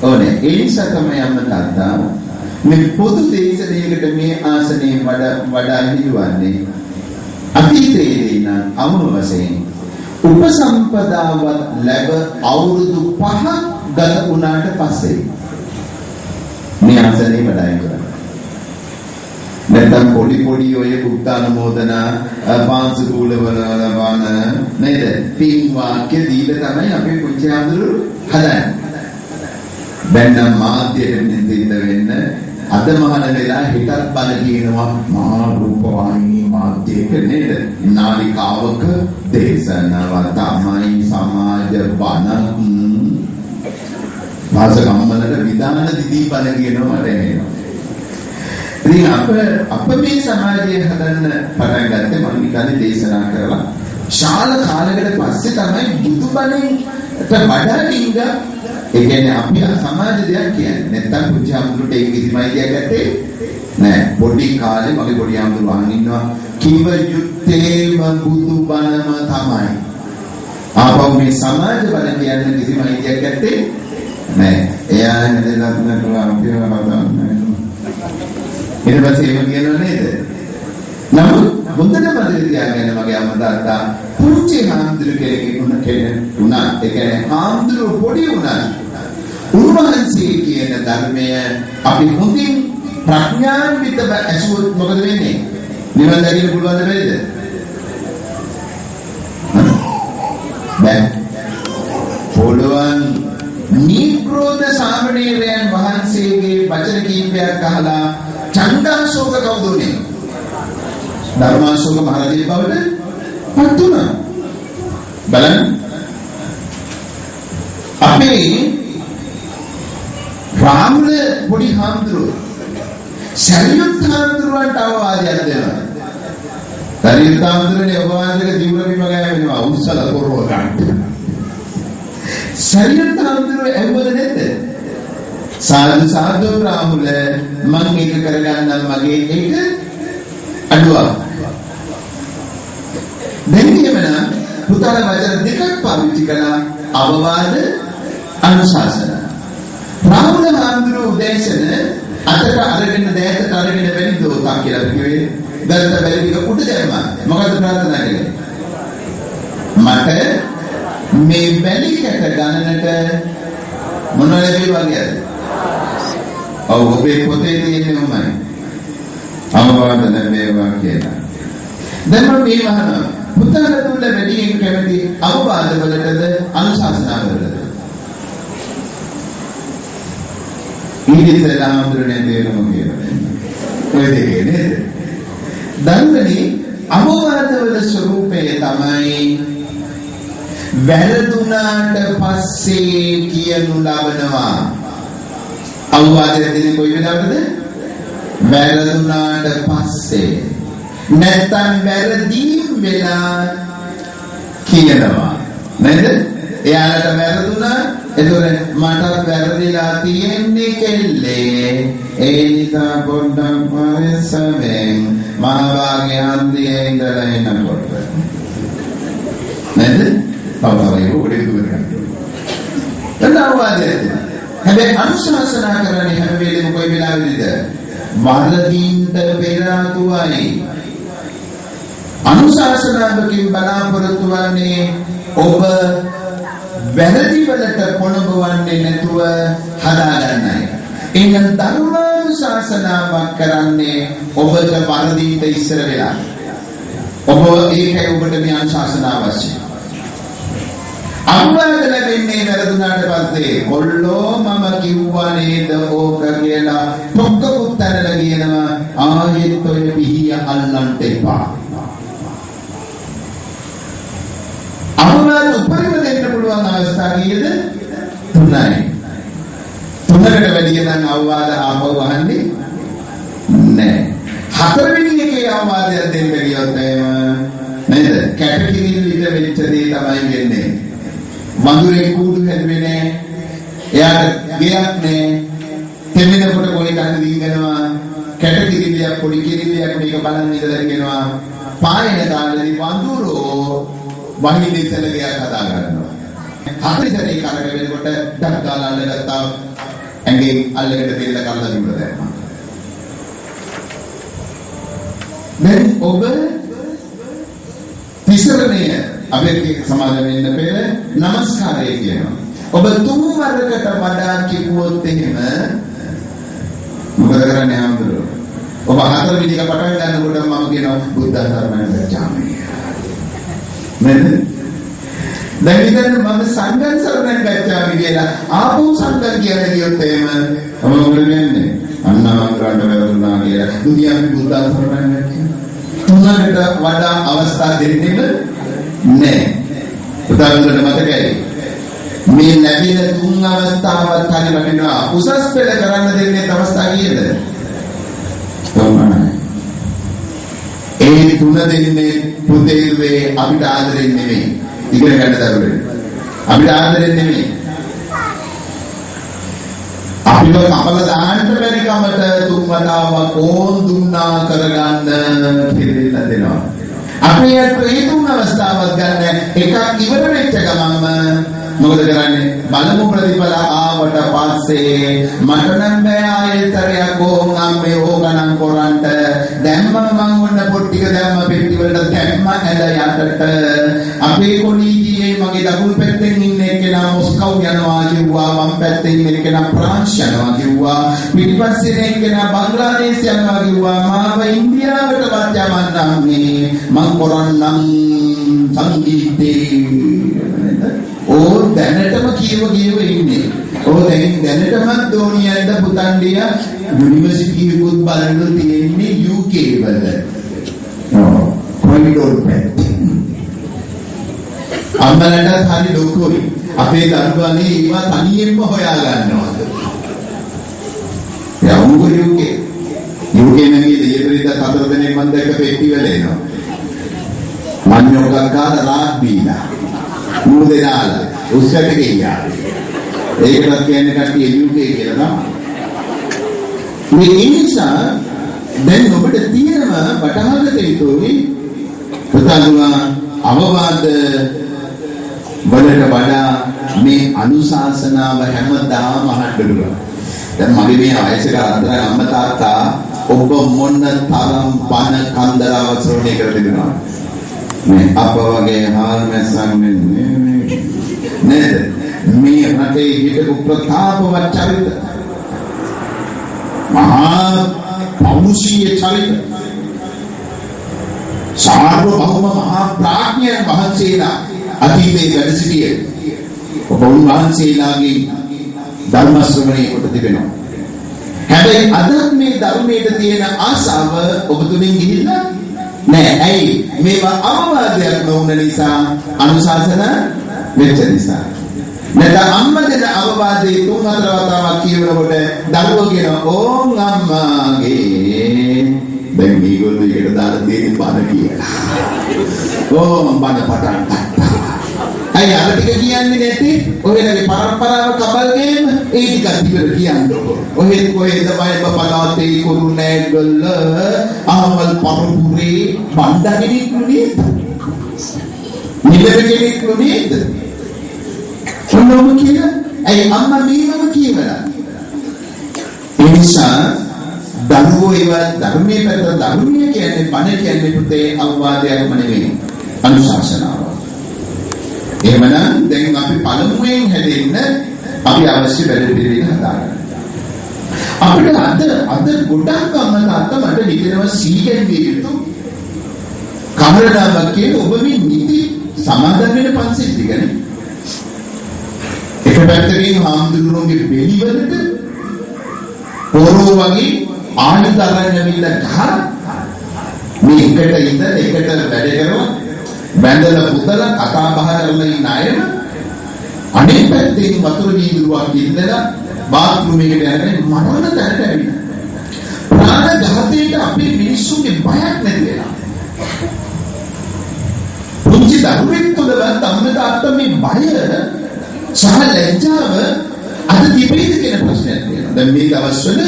ඕනේ. ඒ නිසා තමයි යන්න තාත්තා මේ පොදු දේශනයකට මේ ආසනයේ වඩා හිදුවන්නේ. අතීතයේදී නම් අමුණු වශයෙන් උපසම්පදාවත් ලැබ අවුරුදු 5ක් ගත වුණාට පස්සේ මේ ආසනයේ වඩා ඉවරයි. නැත්නම් පොඩි ඔය බුද්ධානුමෝදනා පාංශ කූලවල වන නේද? පින් වාක්‍ය දීලා තමයි අපි පුංචි ආඳුරු හදන්නේ. දැන් නම් මාධ්‍යයෙන් දෙන්න වෙන්න අද මහන වෙලා හිතත් බල කියනවා මහා රූපවාහිනී මාධ්‍යයක නේද? නාලිකාවක දේශනාව තමයි සමාජ බණ මාසකම්මලට විධාන දිදී බණ කියනවා මට එනවා. ඉතින් අප මේ සමාජය හදන්න පටන් ගත්තේ මම හිතන්නේ දේශනා කරලා ශාල කාලයකට පස්සේ තමයි බුදුබණට වඩා ඩිංග ඒ කියන්නේ අපි සමාජ දෙයක් කියන්නේ නැත්තම් පුංචි අමුදුරට ඒක කිසිම අයිතියක් නැත්තේ නෑ පොඩි කාලේ මගේ පොඩි අමුදුර වහන් ඉන්නවා කිව යුත්තේම බුදුබණම තමයි ආපහු මේ සමාජ බණ කියන්නේ කිසිම අයිතියක් නැත්තේ නෑ එයා හැදෙන්නත් නෑ අපිව හදන්නේ ඊට පස්සේ එහෙම කියනව නේද? නමුත් හොඳට මතක තියාගන්න මගේ අම්මා තාත්තා පුංචි හාමුදුරු කෙනෙක් වුණා. ඒ කියන්නේ හාමුදුරු පොඩි වුණා. උන්වහන්සේ කියන ධර්මය අපි හොඳින් ප්‍රඥාන්විතව ඇසුවොත් මොකද වෙන්නේ? නිවන් දකින්න පුළුවන්ද බැරිද? බැ. පුළුවන්. නික්‍රෝධ සාමණේරයන් වහන්සේගේ වචන කීපයක් අහලා චණ්ඩාශෝක කවුද උනේ? ධර්මාශෝක මහරජේ බවට පත් වුණා. බලන්න. අපේ රාමුල පොඩි හාමුදුරුවෝ සරියුත් හාමුදුරුවන්ට අවවාදයක් දෙනවා. සරියුත් හාමුදුරුවනේ ඔබ වහන්සේගේ ජීවන බිම ගෑවෙනවා උස්සල කරව ගන්න. සරියුත් හාමුදුරුවෝ ඇහුවද නැද්ද? සාදු රාමුල මම මේක කරගන්නම් මගේ ඒක අඩුවක්. දැන් කියමනම් පුතාලා වචන දෙකක් පාවිච්චි කළා අවවාද අනුශාසන. රාමුල හාමුදුරුවෝ උදේශන අතට අරගෙන දෑතට අරගෙන වැලි දෝතක් කියලා කිව්වේ. දැන් වැලි ටික උඩ දැම්මා. මොකද ප්‍රාර්ථනා කළේ? මට මේ වැලි කැට ගණනට මොන ලැබෙන්නේ? ඔව් ඔබේ පොතේ තියෙන්නේ උමයි. අවවාද ලැබේවා කියලා. දැන් මම මේ වහනවා. පුතාලා තුල වැඩියෙන් කැමති අවවාද වලටද අනුශාසනා වලටද? ඊදිසලා හඳුරන්නේ දෙනම කියලා. ඔය දෙකේ නේද? ධර්මනි අවවාද වල ස්වરૂපය තමයි වැරදුනාට පස්සේ කියනු ලබනවා. අවවාදය දෙන්නේ කොයි වෙලාවටද? වැරදුනාට පස්සේ. නැත්තම් වැරදීම් වෙලා කියනවා. නේද? එයාලට වැරදුනා එතකොට මට වැරදිලා තියෙන්නේ කෙල්ලේ. ඒ නිසා පොඩ්ඩක් පරිස්සමෙන් මහභාග්‍ය හන්දියේ ඉඳලා එනකොට. නේද? පවරේ උඩේ දුර ගන්න. අවවාදය. හැබැයි අනුශාසනා කරන්නේ හැම වෙලේම කොයි වෙලාවෙදිද? වරදින්ට පෙර ආතුවයි. අනුශාසනාවකින් බලාපොරොත්තු වන්නේ ඔබ වැරදි වලට පොළඹවන්නේ නැතුව හදාගන්නයි. එහෙනම් ධර්මානුශාසනාවක් කරන්නේ ඔබට වරදින්ට ඉස්සර වෙලා. ඔබ ඒකයි ඔබට මේ අනුශාසනාව අවශ්‍යයි. අවවාද ලැබෙන්නේ වැරදුනාට පස්සේ කොල්ලෝ මම කිව්වා නේද ඕක කියලා පොක්ක පුත්තනලා කියනවා ආයෙත් ඔය පිහිය අල්ලන්න එපා. පුළුවන් අවස්ථා කීයද? 3යි. 3කට වැඩි නම් අවවාද ආපහු අහන්නේ නැහැ. 4වෙනි එකේ අවවාදයක් දෙන්න ගියොත් නේද? කැටකිරිල්ලට වෙච්ච දේ තමයි වෙන්නේ. වඳුරේ කූඩු හැදුවේ නැහැ. එයාට ගෙයක් නැහැ. තෙමෙනකොට කොයි කන දින්නවා. කැටකිරිල්ලයක් පොඩි කිරිල්ලයක් මේක බලන් ඉඳලා කියනවා. පායන කාලේදී වඳුරෝ වහින්න ඉස්සෙල්ලා ගෙයක් හදා ගන්නවා. 4 සැරේ කරක වෙනකොට ඩක් ගාලා අල්ලගත්තා. ඇඟේ අල්ලගෙන දෙල්ල කරලා දුන්නා දැම්මා. දැන් ඔබ තිසරණය අපේ සමාජ වෙන්න පෙර নমස්කාරය කියනවා. ඔබ 3 වරකට වඩා කිව්වොත් එහෙම මොකද කරන්නේ ආම්දුර? ඔබ 4 වෙනි එක පටන් ගන්නකොට මම කියනවා බුද්ධ ධර්මයෙන් ගච්ඡාමි. නේද? දැන් ඉතින් මම සංඝං සරණං ගච්ඡාමි කියලා ආපහු සංඝං කියලා කියොත් එහෙම මම මොකද කියන්නේ? අන්නවන්තරන්ට වැරදුනා කියලා. දුනියම් බුද්ධ ධර්මයෙන් ගච්ඡාමි. 3කට වඩා අවස්ථා දෙන්නෙම නැහැ. උදාහරණයක් මතකයි. මේ ලැබෙන 3 අවස්ථාවත් හරි වටිනවා. උසස් පෙළ කරන්න දෙන්නේ අවස්ථා කීයද? 3යි. ඒ 3 දෙන්නේ පුතේරුවේ අපිට ආදරෙන් නෙමෙයි. ඉගෙන ගන්න දරුවෝ. අපිට ආදරෙන් නෙමෙයි. අපිව කපල දාන්න බැරි කමට 3 වතාවක් ඕන් දුන්නා කරගන්න පිළිදෙන්න දෙනවා. අපි ඒ 3 අවස්ථාවක් ගන්න එකක් ඉවර වෙච්ච ගමන්ම මොකද කරන්නේ? බලමු ප්‍රතිඵල ආවට පස්සේ මට නම් බෑ ආයෙතරයක් ඕන් අම්මේ ඕගණන් කරන්ට දැම්ම මං ඔන්න පොට්ටික දැම්ම පෙට්ටි වලට දැම්ම ඇද යටට අපේ කොණීදියේ මගේ දකුණු පැත්තෙන් ඉන්න එක්කෙනා මොස්කව් යනවා කිව්වා වම් පැත්තෙන් ඉන්න එක්කෙනා ප්‍රාන්ස් යනවා කිව්වා පිටිපස්සේ ඉන්න එක්කෙනා බංග්ලාදේශ යනවා කිව්වා මාව ඉන්දියාවටවත් යවන්නම් මේ මං කරන්නම් සංගීතේ ඕ දැනටම කියව ඉන්නේ. ඕ දැනටම දෝනියන්ට පුතන්ඩිය යුනිවර්සිටි එකකුත් බලන්න තියෙන්නේ UK වල. කොරිඩෝර් පැත්ත. අම්මලට හරි ලොකුයි. අපේ දරුවනේ ඒවා තනියෙන්ම හොයා ගන්නවා. යමුකෝ UK. UK නම් ඊට 4 දෙනෙක් මන් දැක්ක පෙට්ටි වල එනවා. මඤ්ඤෝකක් කාලා රාත් බීලා. මුදේදාල උස්සට ගියා. ඒකවත් කියන්නේ කට්ටිය UK කියලා තමයි. මේ නිසා දැන් ඔබට තියෙනව වටහාගත යුතුයි පුතාණුවා අවවාද වලට වඩා මේ අනුශාසනාව හැමදාම අහන්න පුළුවන්. දැන් මගේ මේ වයසක අතර අම්මා තාත්තා ඔබ මොන තරම් බන කන්දරාව ශ්‍රවණය කරලා මේ අප වගේ හාල් මැස්සන් නේද? මේ රටේ හිටපු ප්‍රතාපවත් චරිත මහා පෞරුෂීය චරිත සාර්වභෞම මහා ප්‍රඥාන වහන්සේලා අතීතයේ වැඩ සිටියේ ඔබ උන්වහන්සේලාගේ ධර්ම ශ්‍රවණය කොට තිබෙනවා. හැබැයි අද මේ ධර්මයට තියෙන ආසාව ඔබ තුලින් ගිහිල්ලා නෑ. ඇයි? මේවා අවවාදයක් නොවුන නිසා, අනුශාසන වෙච්ච නිසා. නැත්නම් අම්මා දෙන අවවාදේ 3-4 වතාවක් කියනකොට දරුවෝ කියනවා ඕන් අම්මාගේ දැන් මේගොල්ලෝ එකට දාලා දෙන්නේ බන කියලා. ඕම් බන පටන් ගත්තා. අය අර ටික කියන්නේ නැති ඔයලගේ පරම්පරාව කබල්ගේම ඒ ටිකක් ඉවර කියන්නේ. ඔහෙත් කොහෙද බයබ පලාතේ කුරුණෑගල අහවල් පරපුරේ බණ්ඩගෙනෙක් නෙමෙයි. නිලබෙනෙක් නෙමෙයි. ඔන්නෝම කියලා ඇයි අම්මා මේවම කියවලා. ඒ නිසා දරුවෝ ඒවා ධර්මයේ පැත්ත ධර්මයේ කියන්නේ බණ කියන්නේ පුතේ අවවාදයක්ම නෙමෙයි අනුශාසනාව. එහෙමනම් දැන් අපි පළමුවෙන් හැදෙන්න අපි අවශ්‍ය වැඩ පිළිවෙල හදාගන්න. අපිට අද ගොඩක් අම්මලා තාත්තා මට හිතෙනවා සීයෙන් විය යුතු කමරඩාවක් කියන ඔබ මේ නිදි සමාදන් වෙන පන්සිල් ටිකනේ. එක පැත්තකින් හාමුදුරුවෝගේ බෙලිවලට පොරෝ වගේ ආයුධ අරන් ඇවිල්ලා ගහලා මේ එකට ඉඳ එකට වැඩ කරනවා බැඳලා පුතලා කතා බහ කරලා ඉන්න අයම අනෙක් පැත්තෙන් වතුර වීදුරුවක් ඉඳලා බාත්රූම් එකට යනකම් මරණ තැනට ඇවිල්ලා. ප්‍රාණඝාතයට අපේ මිනිස්සුන්ගේ බයක් නැති වෙලා. පුංචි දරුවෙක් තුළවත් අම්මා තාත්තා මේ බය සහ ලැජ්ජාව අද තිබෙයිද කියන ප්‍රශ්නයක් තියෙනවා. දැන් මේ දවස්වල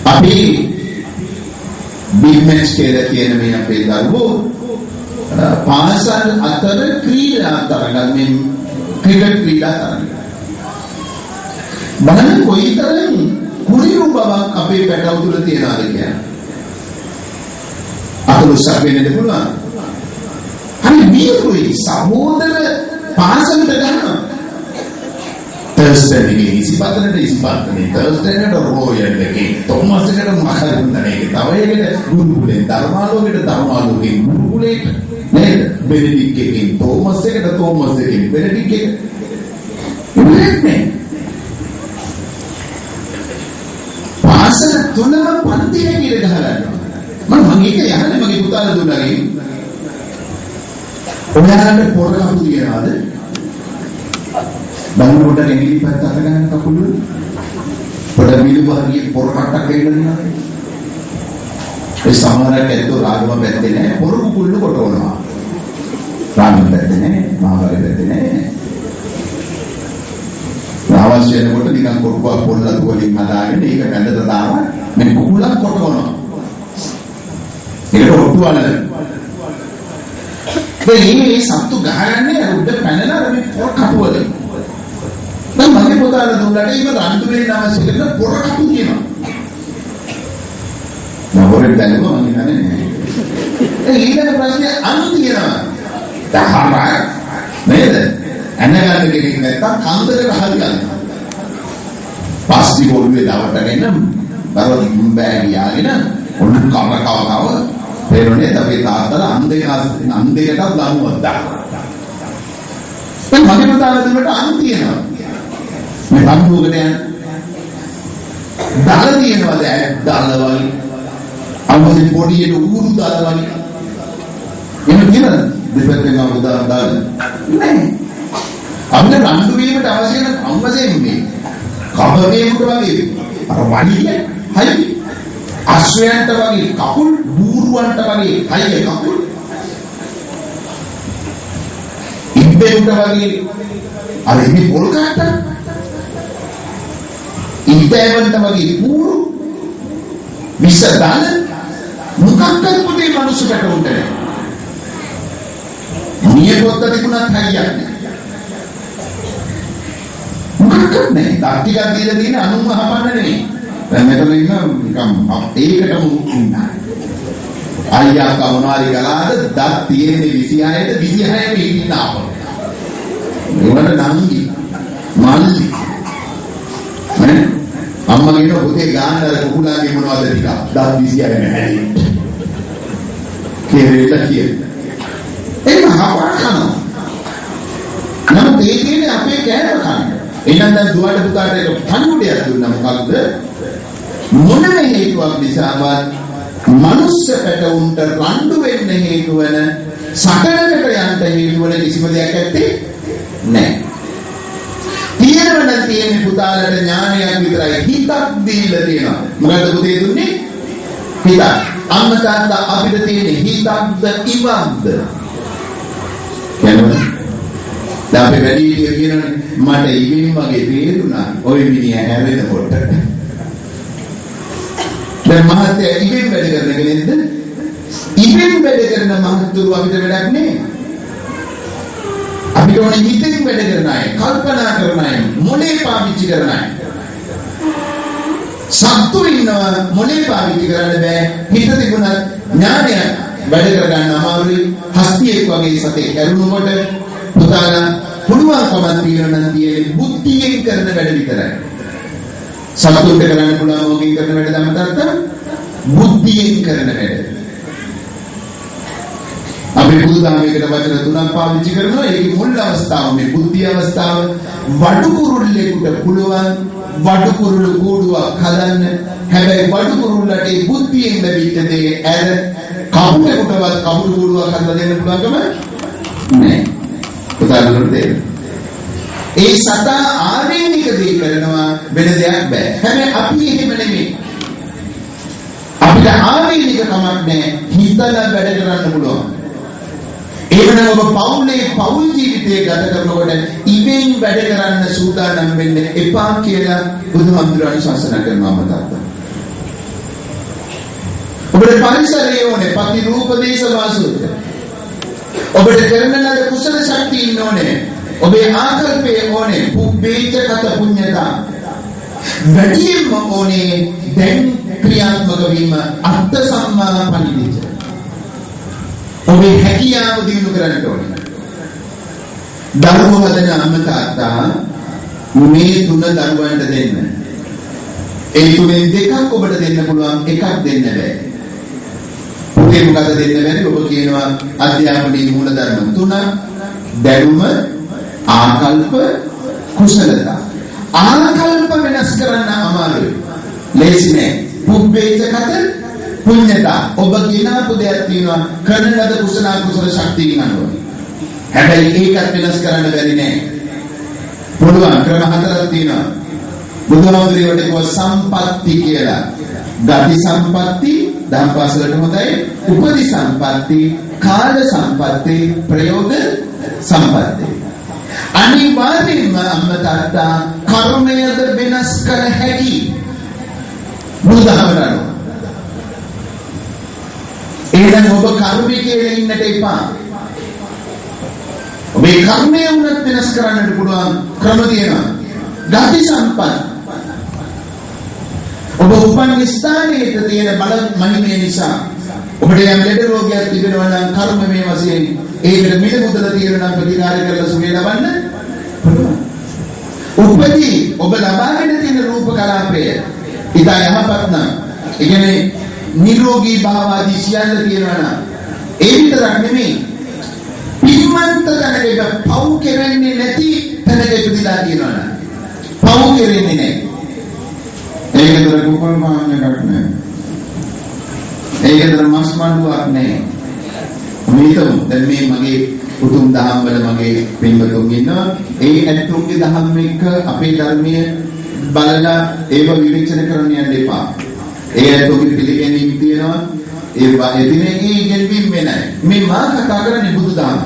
අපි බිග් මැච් කියලා කියන මේ අපේ දරුවෝ පාසල් අතර ක්‍රීඩා තරඟ මේ ක්‍රිකට් ක්‍රීඩා තරඟ බලන්න කොයිතරම් කුරිරු බවක් අපේ පැටව තුළ තියනවාද කියන්නේ. අතලොස්සක් වෙන්නද පුළුවන්. හරි මේරුයි සහෝදර පාසලට ගන්නවා. තර්ස්ඩේ එකේ ඉසිපතනේ තර්ස්ඩේට රොයල් එකේ තෝමස් එකට මහරුන්දනේ තව එකට ගුරුකුලේ ධර්මාලෝකේ ගුරුකුලේට නේද බෙනඩික්ට් එකේ තෝමස් එකේ බෙනඩික්ට් එක ඉන්නේ පාසල තුනම පන්තියේ කියලා ගහලා මම ඒක යහනේ මගේ පුතාලා දුන්නාගේ ඔයාලට පොර කපු තියනවාද බංගු කොට ගෙඟිලි පැත්ත අරගෙන කකුල පොඩ මිලුවාගේ පොර කට්ටක් එන්නනවා ඒ සමහරක් ඇත්තෝ රාගම පැත්තේ නෑ පොර කුකුල්ලු කොටවනවා රාගම පැත්තේ නෑ මාවගේ පැත්තේ නෑ අවශ්‍ය වෙනකොට නිකන් කොටුවක් පොල්ලක් වලින් හදාගෙන ඒක බැඳලා දානවා මේ කුකුලක් කොටවනවා ඒක ඔට්ටුවල මේ සත්තු ගහන්නේ උඩ පැනලා මේ පොර කටුවල දැන් මගේ පුතාලා දුන්නාට ඒක රණ්ඩු වෙන්න අවශ්‍ය කරන පොර කටු කියනවා මම හොරෙන් දැනුවා මම හිතන්නේ ඒ ඊළඟ ප්‍රශ්නේ අනුන් කියනවා තහරා නේද අනගත කෙනෙක් නැත්තම් කන්දරේ රහල් ගන්නවා. පාස්ටි බෝලුවේ දාවටගෙන බරව බෑග් යාගෙන ඔන්න කරකවව පෙරෝනේ අපේ තාත්තලා අන්දේකට ලනුවක් දානවා. දැන් මගේ පුතාලා දෙන්නට අන් තියෙනවා. මේ බම්බුවකට යන දාල තියෙනවාද දාල වගේ අමුදේ පොඩියට උගුරු දාල වගේ එහෙම කියනද දෙපැත්තෙන් උදා දාල නෑ අපිට රණ්ඩු වීමට අවශ්‍ය වෙන අම්මසෙන් මේ කබවේකට වගේ අර වලිය හයි අශ්වයන්ට වගේ කකුල් බූරුවන්ට වගේ හයි කකුල් ඉබ්බෙන්ට වගේ අර ඉබි පොල් කාට ඉබ්බෙන්ට වගේ බූරු විසදාන මොකක්ද පුතේ මනුස්සකට උන්ට නිය පොත්ත තිබුණත් හරියක් මොකක්ද නේ තාක්ටිකක් දීලා තියෙන අනුන්ව හපන්න නෙවෙයි දැන් මෙතන ඉන්න නිකම් ඒකටම උන්නා අයියා කවුනාරි ගලාද දත් තියෙන්නේ 26ට ඉන්න ආපහු ඒවට නංගි මල්ලි නේ අම්මා කියන පුතේ ගානතර කුකුලාගේ මොනවද ටික දත් 26 නැහැ කෙරෙලා කියන්නේ ඒක හපන්න නමුත් ඒ කියන්නේ අපේ කෑම කන්න එහෙනම් දැන් දුවට පුතාට එක පණුඩයක් දුන්නා මොකක්ද මොන හේතුවක් නිසාවත් මනුස්ස පැටවුන්ට රණ්ඩු වෙන්න හේතු වෙන සටනකට යන්න හේතු වෙන කිසිම දෙයක් ඇත්තේ නැහැ තියෙනවා තියෙන්නේ පුතාලට ඥානයක් විතරයි හිතක් දීලා තියෙනවා මොකද පුතේ දුන්නේ හිත අම්මා තාත්තා අපිට තියෙන්නේ හිතක්ද ඉවක්ද කියනවා දැන් අපි වැඩි කියනනේ මට ඉවින් වගේ තේරුණා ඔය මිනිහා හැරෙනකොට දැන් මහත්තයා ඉවින් වැඩ කරන කෙනෙක්ද ඉවින් වැඩ කරන මහත්තුරු අපිට වැඩක් නේ අපිට ඕනේ හිතින් වැඩ කරන අය කල්පනා කරන අය මොලේ පාවිච්චි කරන අය සත්තු ඉන්නවා මොලේ පාවිච්චි කරන්න බෑ හිත තිබුණත් ඥානය වැඩ කර ගන්න අමාරුයි හස්තියෙක් වගේ සතෙක් ඇරුණොත් පුතාලා පුළුවන්කමක් තියෙනවා නම් තියෙන්නේ බුද්ධියෙන් කරන වැඩ විතරයි. සතුටුට කරන්න පුළුවන් මොකකින් කරන වැඩ තමයි තාත්තා බුද්ධියෙන් කරන වැඩ. අපි බුදුදහමේකට වචන තුනක් පාවිච්චි කරනවා. ඒකේ මුල් අවස්ථාව මේ බුද්ධි අවස්ථාව. වඩු කුරුල්ලෙකුට පුළුවන් වඩු කුරුළු කූඩුවක් හදන්න. හැබැයි වඩු කුරුල්ලට ඒ බුද්ධියෙන් ලැබිච්ච දේ ඇර කවුරුකටවත් කවුරු කූඩුවක් හදලා දෙන්න පුළුවන්කම නැහැ. පුතාලට ඒ සතා ආවේනික දේ කරනවා වෙන දෙයක් බෑ. හැබැයි අපි එහෙම නෙමෙයි. අපිට ආවේනික කමක් නැහැ. හිතලා වැඩ කරන්න පුළුවන්. එහෙනම් ඔබ පෞල් ජීවිතය ගත කරනකොට ඉවෙන් වැඩ කරන්න සූදානම් වෙන්න එපා කියලා බුදුහාමුදුරුවෝ ශාසනා කරනවා මතක්. ඔබට පරිසරය ඕනේ ප්‍රතිරූපදේශ වාසුත්. ඔබට කරන ලද කුසල ශක්තිය ඕනේ. ඔබේ ආකල්පය ඕනේ පුබ්බේච කත පුඤ්ඤතා. වැඩිම ඕනේ දැන් ක්‍රියාත්මක වීම අර්ථ සම්මා පණිවිඩ. ඔබේ හැකියාව දිනු කරන්න ඕනේ. දරුවෝ හදන අම්මා තාත්තා මේ තුන දරුවන්ට දෙන්න. ඒ තුනෙන් දෙකක් ඔබට දෙන්න පුළුවන්, එකක් දෙන්න බෑ. ඔබේ මොකද දෙන්න බැරි? ඔබ කියනවා අධ්‍යාපනයේ මූලධර්ම තුන: දැනුම, ආකල්ප, කුසලතා. ආකල්ප වෙනස් කරන්න අමාරුයි. ලේසි නෑ. පුබ්බේච කත පුඤ්ඤතා. ඔබ ගිනාපු දෙයක් තියෙනවා කරන ලද කුසල කුසල ශක්තියින් අනුව. හැබැයි ඒකත් වෙනස් කරන්න බැරි නෑ. පුළුවන් ක්‍රම හතරක් තියෙනවා. බුදුහාමුදුරුවෝ කියව සම්පatti කියලා. ගති සම්පatti ධම්පාසලට හොඳයි. උපදි සම්පatti, කාල සම්පatti, ප්‍රයෝග සම්පatti. අනිවාර්යයෙන්ම අම්මා තාත්තා කර්මයද වෙනස් කර හැකි. බුදුහාමුදුරුවෝ එහෙනම් ඔබ කර්මයේ කියලා ඉන්නට එපා. ඔබේ කර්මය උනත් වෙනස් කරන්නට පුළුවන් ක්‍රම තියෙනවා. ගති සම්පන්න. ඔබ උපන් ස්ථානයේ තියෙන බල මහිමය නිසා ඔබට යම් ලෙඩ රෝගයක් තිබෙනවා නම් කර්මමය වශයෙන් ඒකට මිල මුදල තියෙනවා නම් ප්‍රතිකාර කරලා සුවය ලබන්න පුළුවන්. උපදී ඔබ ලබාගෙන තියෙන රූප කලාපය ඉතා යහපත් නම් ඒ කියන්නේ නිරෝගී භාවාදී සියල්ල තියෙනවා නම් ඒ විතරක් නෙමෙයි පින්වන්ත තැනක පව් කෙරෙන්නේ නැති තැනක ඉපදිලා තියෙනවා නම් පව් කෙරෙන්නේ නැහැ. ඒකතර කුපල් මාන්නයක් නැහැ. ඒකතර මස් මණ්ඩුවක් නැහැ. මේතම දැන් මේ මගේ උතුම් දහම් වල මගේ පින්වතුන් ඉන්නවා. ඒ ඇතුන්ගේ දහම් එක්ක අපේ ධර්මයේ බලලා ඒව විවේචන කරන්න යන්න එපා. ඒ ඇතුන්ගේ පිළිගැනීම් තියෙනවා. ඒ එදිනෙකේ ඉගෙනීම් වෙනයි. මේ මා කතා කරන්නේ බුදුදහම.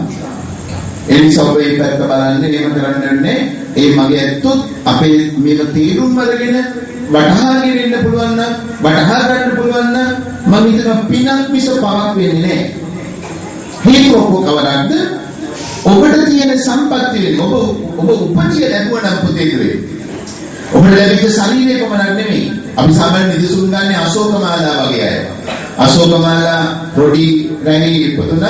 ඒ නිසා ඔබ මේ පැත්ත බලන්න එහෙම කරන්නේ ඒ මගේ ඇත්තොත් අපේ මේක තීරුම් අරගෙන වටහාගෙන ඉන්න පුළුවන් නම් වටහා ගන්න පුළුවන් නම් මම හිතනවා පිනක් මිස පවක් වෙන්නේ නැහැ. හේතුව කවදාද? ඔබට තියෙන සම්පත්තිය ඔබ උපතිය ලැබුවා නම් පුතේ දුවේ. ඔබට ලැබිච්ච ශරීරය පමණක් නෙමෙයි. අපි සාමාන්‍ය නිදසුන් ගන්න අශෝකමාලා වගේ අය. අශෝකමාලා රොඩි රැහි ඉපදුන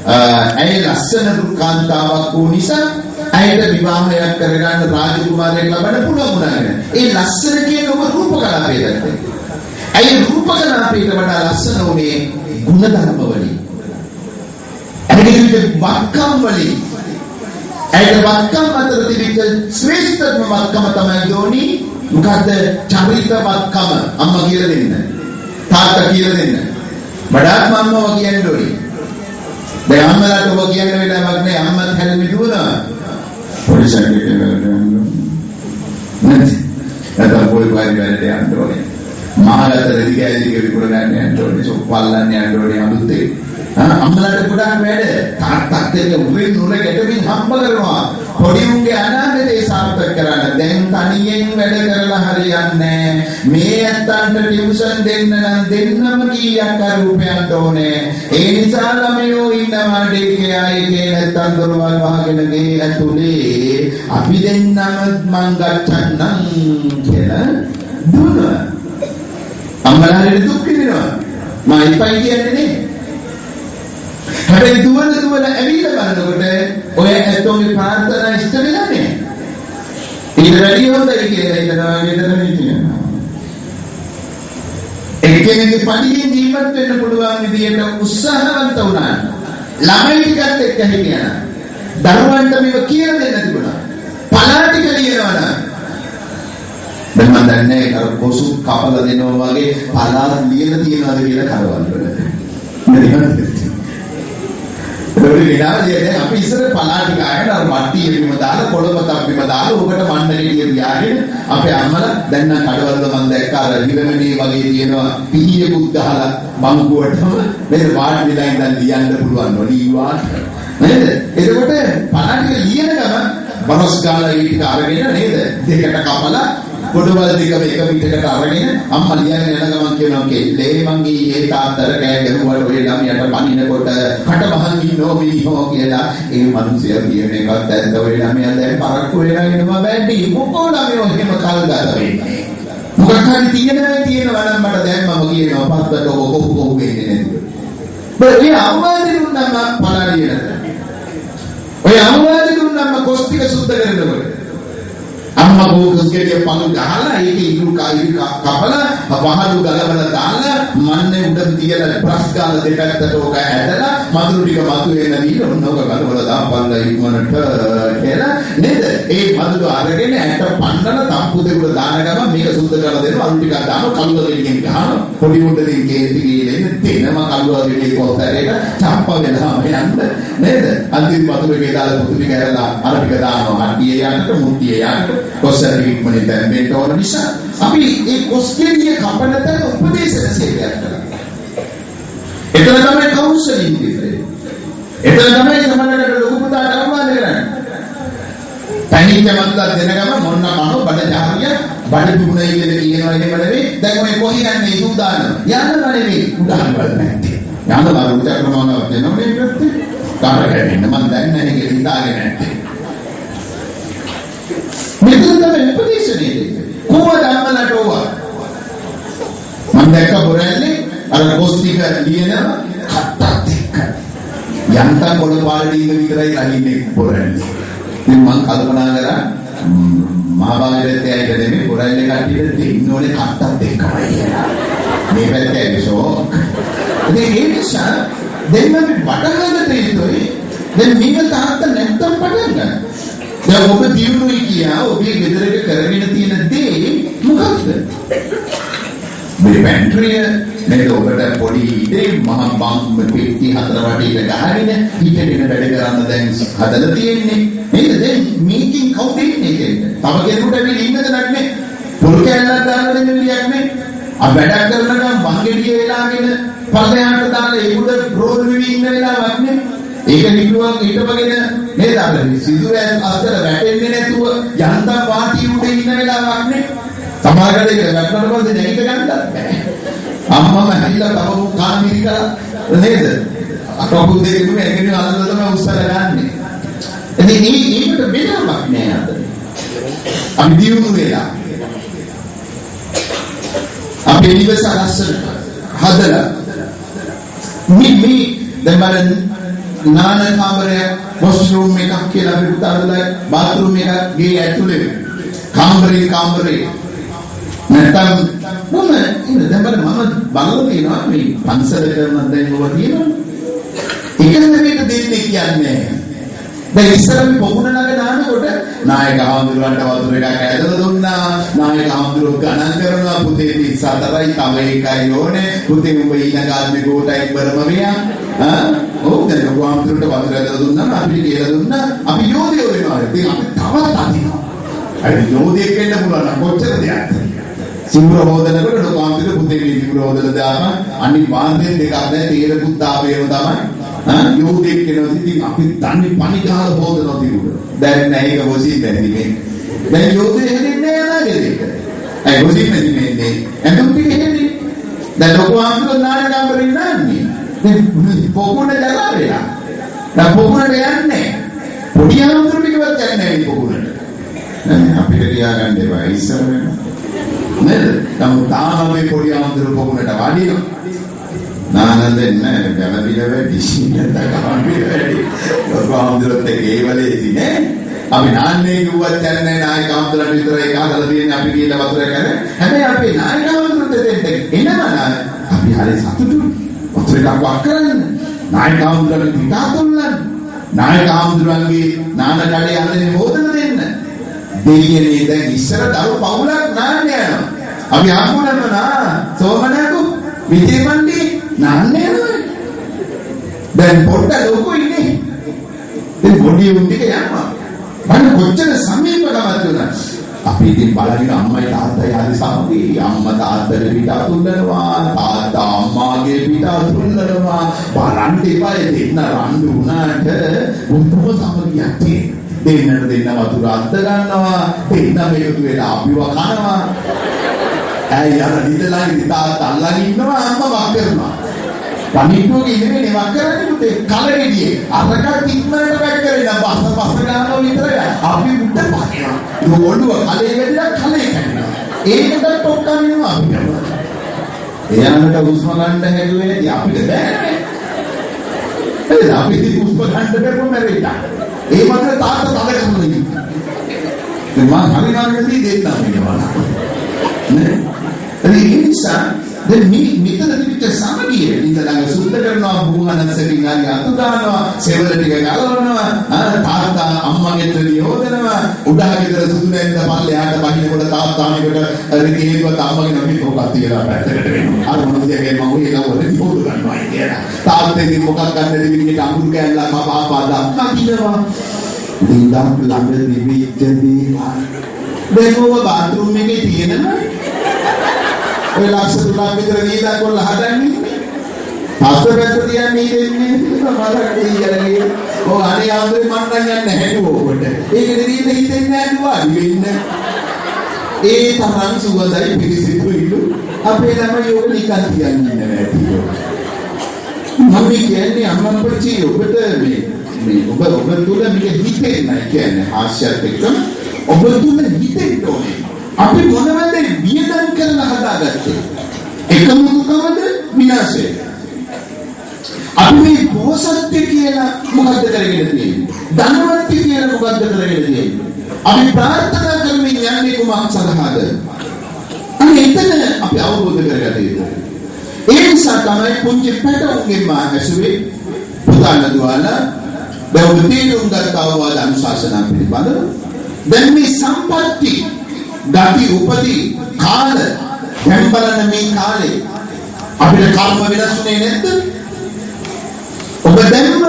ඇය ලස්සන කාන්තාවක් වූ නිසා ඇයට විවාහයක් කරගන්න රාජකුමාරයෙක් ලබන්න පුළුවන් වුණා නේද? ඒ ලස්සන කියන ඔබ රූප කලාපය දැක්කේ. ඇයි රූප කලාපයට වඩා ලස්සන උනේ ගුණධර්ම වලින්. ඇගේ වක්කම් වලින්. ඇයට වක්කම් අතර තිබිච්ච ශ්‍රේෂ්ඨතම වක්කම තමයි යෝනි. මොකද්ද? චරිත වක්කම. අම්මා කියලා දෙන්න. තාත්තා කියලා දෙන්න. වඩාත්ම අම්මව කියන්න ඕනේ. දැන් අම්මලාට ඔබ කියන්න වෙලාවක් නෑ. අම්මත් හැලෙන්න දුවනවා. පොලිස් එකේ නැති. අද පොලිස් වැඩට යන්න ඕනේ. මහලතර දිගෑදිගේ විකුණ ගන්න යන්න ඕනේ. සොප්පල්ලන්න යන්න ඕනේ අලුතේ. අම්මලාට ගොඩාක් වැඩ. තාත්තත් එක්ක උරේ නුර ගැටමින් හම්බ කරනවා. පොඩි උන්ගේ අනාගතේ සාර්ථක කරන්න. දැන් තනියෙන් වැඩ කරලා හරියන්නේ මේ ඇත්තන්ට ටියුෂන් දෙන්න නම් දෙන්නම කීයක් අරූපයන්ට ඕනේ. ඒ නිසා ළමයෝ ඉන්නවා දෙකේ ආයේ නැත්තම් දොරවල් වහගෙන ගේ ඇතුලේ අපි දෙන්නම මං ගච්ඡන්නම් කියලා දුන්නා. අම්මලාට දුක් විඳිනවා. මම ඉපයි කියන්නේ නේ. හැබැයි දුවන ඇවිල්ලා බලනකොට ඔය ඇත්තෝගේ ප්‍රාර්ථනා ඉෂ්ට වෙලා නැහැ. ඊට වැඩි හොඳයි කියලා හිතනවා නේද හිතනවා. එක්කෙනෙක්ගේ පඩියෙන් ජීවත් වෙන්න පුළුවන් විදියට උත්සාහවන්ත වුණා. ළමයි ටිකත් එක්ක හිටියා. දරුවන්ට මේක කියලා දෙන්න තිබුණා. පලාටි කියනවා නම් දැන් මම දන්නේ අර පොසු කපලා දෙනවා වගේ පලාත් ලියලා තියනවාද කියලා කරවන්න බෑ. අපි ඉස්සර පලාටි ගාගෙන අර මට්ටිය බිම දාලා කොළඹ තප්පිම දාලා ඔබට මණ්ඩලෙලිය තියාගෙන අපේ අම්මලා දැන් නම් කඩවල මම දැක්කා අර නිරමණී වගේ තියෙනවා පිහියකුත් ගහලා බංකුවටම නේද වාඩි වෙලා ඉඳන් ලියන්න පුළුවන් නොලී වාට නේද එතකොට පලාටි ලියන ගමන් බරස් ගාලා ඒ ටික අරගෙන නේද දෙකට කපලා කොටවල දෙක එක පිටකට අරගෙන අම්මා ලියන්න යන ගමන් කියනවා කෙල්ලේ මං ඊයේ තාත්තට කෑ ගැහුවට ඔය ළමයට පනිනකොට කට බහන් ඉන්නෝ මිනිහෝ කියලා ඒ මිනිස්සයා කියන එකත් ඇත්ත ඔය ළමයා දැන් පරක්කු වෙලා ඉන්නවා බෑඩි මොකෝ ළමයෝ එහෙම කල් දාලා වෙන්නේ මොකක් හරි තියෙනවා නම් මට දැන් මම කියනවා පස්සට ඔක කොහොම වෙන්නේ නැද්ද ඔය අම්මාගේ දුන්නම පලාරියට ඔය අම්මාගේ දුන්නම කොස්තික සුද්ධ කරනකොට අම්මා බෝගස්ගේ පළු ගහලා ඒකේ ඉරු කපලා වහලු ගලවලා දාලා මන්නේ උඩ තියලා ප්‍රස් ගාලා දෙපැත්තට ඕක ඇදලා මදුරු ටික මතු වෙන දීලා ඔන්නෝක ගලවලා දාපල්ලා ඉක්මනට කියලා නේද ඒ මදුරු අරගෙන ඇට පන්නලා තම්පු දෙක දාන ගමන් මේක සුද්ධ කරලා දෙනවා අලු ටිකක් දානවා කළුව දෙකකින් ගහනවා පොඩි උඩින් කේන්ති ගිහලා තේනම කළුව දෙකේ කොතරේට චම්ප වෙනවා යන්න නේද අන්තිම මදුරු එකේ දාලා පුතු ටික ඇරලා අර ටික දානවා හටියේ යන්නට මුට්ටියේ යන්නට කොස්සරි ඉක්මනින් දැම්මේට ඕන නිසා අපි මේ කොස්කේලිය කපනට උපදේශන සේවයක් කරනවා. එතන තමයි කවුන්සලින් දෙන්නේ. එතන තමයි සමහරකට ලොකු පුතාට අවවාද කරන්නේ. තනින්ම මන්දා දෙන ගම මොන්න කනෝ බඩ ජාරිය බඩ දුුණයි කියලා කියනවා එහෙම නෙවෙයි. දැන් ඔය කොහි යන්නේ සූදානම්. යන්න නෙවෙයි උදාහරණ බලන්න. යන්න බාරු උදක්‍රමනවා දෙනවා මේ පැත්තේ. කාටද මම දැන් නැහැ කියලා හිතාගෙන නැත්තේ. මෙතන තමයි උපදේශනේ දෙන්නේ. කොහොමද අම්මලාට ඕවා? මම දැක්ක බොරැල්ලේ අර පොස්ටික ලියනවා කට්ටත් එක්ක. යන්තම් පොළ පාරදී විතරයි අහින්නේ බොරැල්ලේ. ඉතින් මම කල්පනා කරා මහාභාරතයට දෙන්නේ බොරැල්ලේ කට්ටියට දෙන්න ඕනේ කට්ටත් එක්කමයි කියලා. මේ පැත්තේ ෂෝක්. ඉතින් ඒ නිසා දෙන්න අපි බඩගන්න තේරුයි. දැන් මේක තාත්තා නැත්තම් පටන් ගන්න. දැන් ඔබ දිනුයි කියා ඔබේ ගෙදරක කරගෙන තියෙන දේ මොකක්ද? මේ පැන්ට්‍රිය නේද ඔබට පොඩි ඉතේ මහා බම් පෙට්ටි හතර වටේට ගහගෙන හිටගෙන වැඩ කරන්න දැන් හදලා තියෙන්නේ. නේද? දැන් මේකෙන් කවුද ඉන්නේ කියන්නේ? තව කෙනෙකුට මේ ඉන්නද නැත්නේ? පොල් කැල්ලක් දාන්න දෙන්න විදියක් නේ. වැඩක් කරනකම් වංගෙඩිය වෙලාගෙන පල්ලෙහාට දාලා ඒ උඩ රෝල් වෙවි ඉන්න වෙලාවක් නේ. ඒක නිකුවක් හිටපගෙන නේද අර සිදුරෙන් අතර වැටෙන්නේ නැතුව යන්තම් වාටි උඩ ඉන්න වෙලාවක් නේ. සමහරකට ඒක වැටුණාට පස්සේ නැගිට ගන්නත් බෑ. අම්මම ඇහිලා තව කාමීරි කරා නේද? අතපොත් දෙකම එකගෙන අල්ලලා තමයි උස්සලා ගන්නෙ. ඉතින් මේකට වෙනමක් නෑ අද. අපි දියුණු වෙලා අපි ඉනිවස ලස්සන හදලා මේ දැන් බලන්න නාන කාමරය වොෂ්රූම් එකක් කියලා අපි පුතාලලා බාත්රූම් එකක් ගේ ඇතුලේ කාමරේ නැත්තම් මම ඉන්න දැන් බලන්න මම බලලා තියෙනවා මේ පන්සල කරන දැන් ඔබ තියෙනවා එක හැමෙට දෙන්නේ කියන්නේ දැන් ඉස්සර අපි පොකුණ ළඟ නානකොට නායක හඳුරවන්ට වතුර එකක් ඇදලා දුන්නා නායක හඳුරෝ ගණන් කරනවා පුතේ 34යි තව එකයි ඕනේ පුතේ උඹ ඊළඟාත්මේ කොටයි බරම මෙයා ඔව් දැන් ඔබ හඳුරට වතුර ඇදලා දුන්නා අපිට කියලා දුන්නා අපි යෝධයෝ වෙනවා ඉතින් අපි තවත් අදිනවා අර යෝධයෙක් වෙන්න පුළුවන් නම් කොච්චර දෙයක්ද සිංහල හොදනකොට ලෝකාන්තික පුතේ මේ සිංහල හොදලා දාම අනිවාර්යෙන් දෙකක් නැහැ තීරකුත් දාපේම තමයි යෝධයෙක් වෙනවා ඉතින් අපි දන්නේ පණිගාල හොදනවා තිබුණ. දැන් නෑ ඒක මොසින් නැතිනේ. දැන් යෝධයෙ හැදෙන්නේ නෑ නේද? ඒ මොසින් නැතිනේ. එතකොට පිටින්නේ. දැන් ලෝකාන්තික නායකවරු ඉන්නන්නේ. දැන් පොකුණ දලා වෙලා. දැන් පොකුණට යන්නේ. පොඩි ආන්තර ටිකවත් යන්නේ නෑ පොකුණට. අපිට තියාගන්න එපා ඉස්සර වෙනවා. නේද? නමුත් තාම මේ පොඩි ආන්තර පොකුණට වඩිනවා. නානන්දෙන් නෑ බැලවිල වැඩි සින්නට ගමන් වැඩි ලෝකාන්තරත් ඒ වලේදී නේ අපි නාන්නේ කිව්වත් යන්නේ නායකවන්තලට විතරයි කාදලා තියෙන්නේ අපි කියලා වතුර කරේ හැබැයි අපි නායකවන්තලට දෙන්න එනවනම් අපි හරි සතුටුයි වතුර එකක් වක් කරන්න නායකවන්තලට පිටා තුන්නන්න නායකවන්තලන්ගේ නාන කඩේ යන්නේ හොදන දෙන්න දෙයියනේ දැන් ඉස්සර දරු පවුලක් නාන්නේ යනවා අපි හම්බුනම නා සෝමනකු විජේමණ්ඩි නාන්නේ දැන් පොඩ්ඩක් ලොකුයිනේ. දැන් පොඩි උන් ටික යනවා. මම කොච්චර සමීපකමද උනත් අපි ඉතින් බලගෙන අම්මයි තාත්තයි ආදි සමගී අම්මා තාත්තට පිට අතුල්ලනවා තාත්තා අම්මාගේ පිට අතුල්ලනවා බලන්න එපා දෙන්න රණ්ඩු වුණාට උන්ටම සමගියක් තියෙනවා දෙන්නට දෙන්න වතුර අද්ද ගන්නවා දෙන්න මේකතු වෙලා අපිව කනවා ඇයි අර නිදලා තාත්තා අල්ලගෙන ඉන්නවා අම්මා වක් කරනවා පණිඩුවගේ ඉන්නේ වක් කරන්නේ පුතේ කලෙදියේ අරකට ඉක්මනට වැක් කරේන බස ගන්නවා විතරයි අපි උඩ පානවා රෝඩුව කලේ වෙලා කලේ කනවා ඒකට ටොක්කනිනවා අපි එයාලට උස්ම ගන්න හැදුවේ අපිට බෑනේ ඒ අපි උස්ම ගන්න බැරුව මැරෙන්න ඒ මත තාත්තා තද කරනවා මම හරිනාගදී දෙන්නා මේවා නේ ඒ නිසා දැන් මෙතන තිබිච්ච සමගිය ඉඳලා සුද්ධ කරනවා බුහුණන් සෙටින් ආරි අතු දානවා සෙවල ටික ගලවනවා තාත්තා අම්මගෙත් යොදනවා උඩා ගෙදර සුදු නැන්ද පල්ලෙහාට බහිනකොට තාත්තානිකට රිකේවත් අම්මගේ නමින් මොකක්ද කියලා පැත්තකට වෙනවා අර මොනවදගේ මම ඔය ලවවල යොද ගන්නවා කියලා තාත්තේ මොකක් ගන්නද විදිහට අඟුරු කෑල්ලා පාපා දාන්න කිනවා දින්දා ළඟ දිවිච්චදී දැන් ඔබ බාත්රූම් එකේ තියෙනවා ඔය ලක්ෂ 3ක් විතර දීලා කොල්ල හදන්නේ පස්සකට තියන්නේ දෙන්නේ මලක් දෙයියලගේ ඔය අනේ ආන්දරේ මන්නන් යන්නේ නැහැ නෝකට ඒකද දීලා හිතෙන්නේ නැහැ වාඩි වෙන්න ඒ තරම් සුවඳයි පිළිසිතුයිලු අපේ ළමයි ඔය නිකන් තියන්නේ නැහැ ටිකෝ මම කියන්නේ අම්මා අපච්චි ඔබට මේ ඔබ තුල මේක හිතෙන්නේ නැහැ කියන්නේ ආශ්චර්යයක් එක්ක ඔබ තුල හිතෙන්න ඕනේ අපි මොනවද වියදම් කරලා හදාගත්තේ එකමුතුකමද විනාශය අපි මේ පොසත්ත්‍ය කියලා මොකද්ද කරගෙන තියෙන්නේ ධනවත්ත්‍ය කියලා මොකද්ද කරගෙන තියෙන්නේ අපි ප්‍රාර්ථනා කරමින් යන්නේ කුමක් සඳහාද අනේ එතන අපි අවබෝධ කරගත යුතුයි ඒ නිසා තමයි පුංචි පැටවුන්ගේ මා ඇසුවේ පුතාලා දුවලා බෞද්ධ තේරුම් ගත්තා වූ අනුශාසනා පිළිබඳව දැන් මේ සම්පත්‍ති ගති උපදී කාල දැන් බලන්න මේ කාලේ අපිට කර්ම වෙනස්ුනේ නැද්ද? ඔබ දැම්ම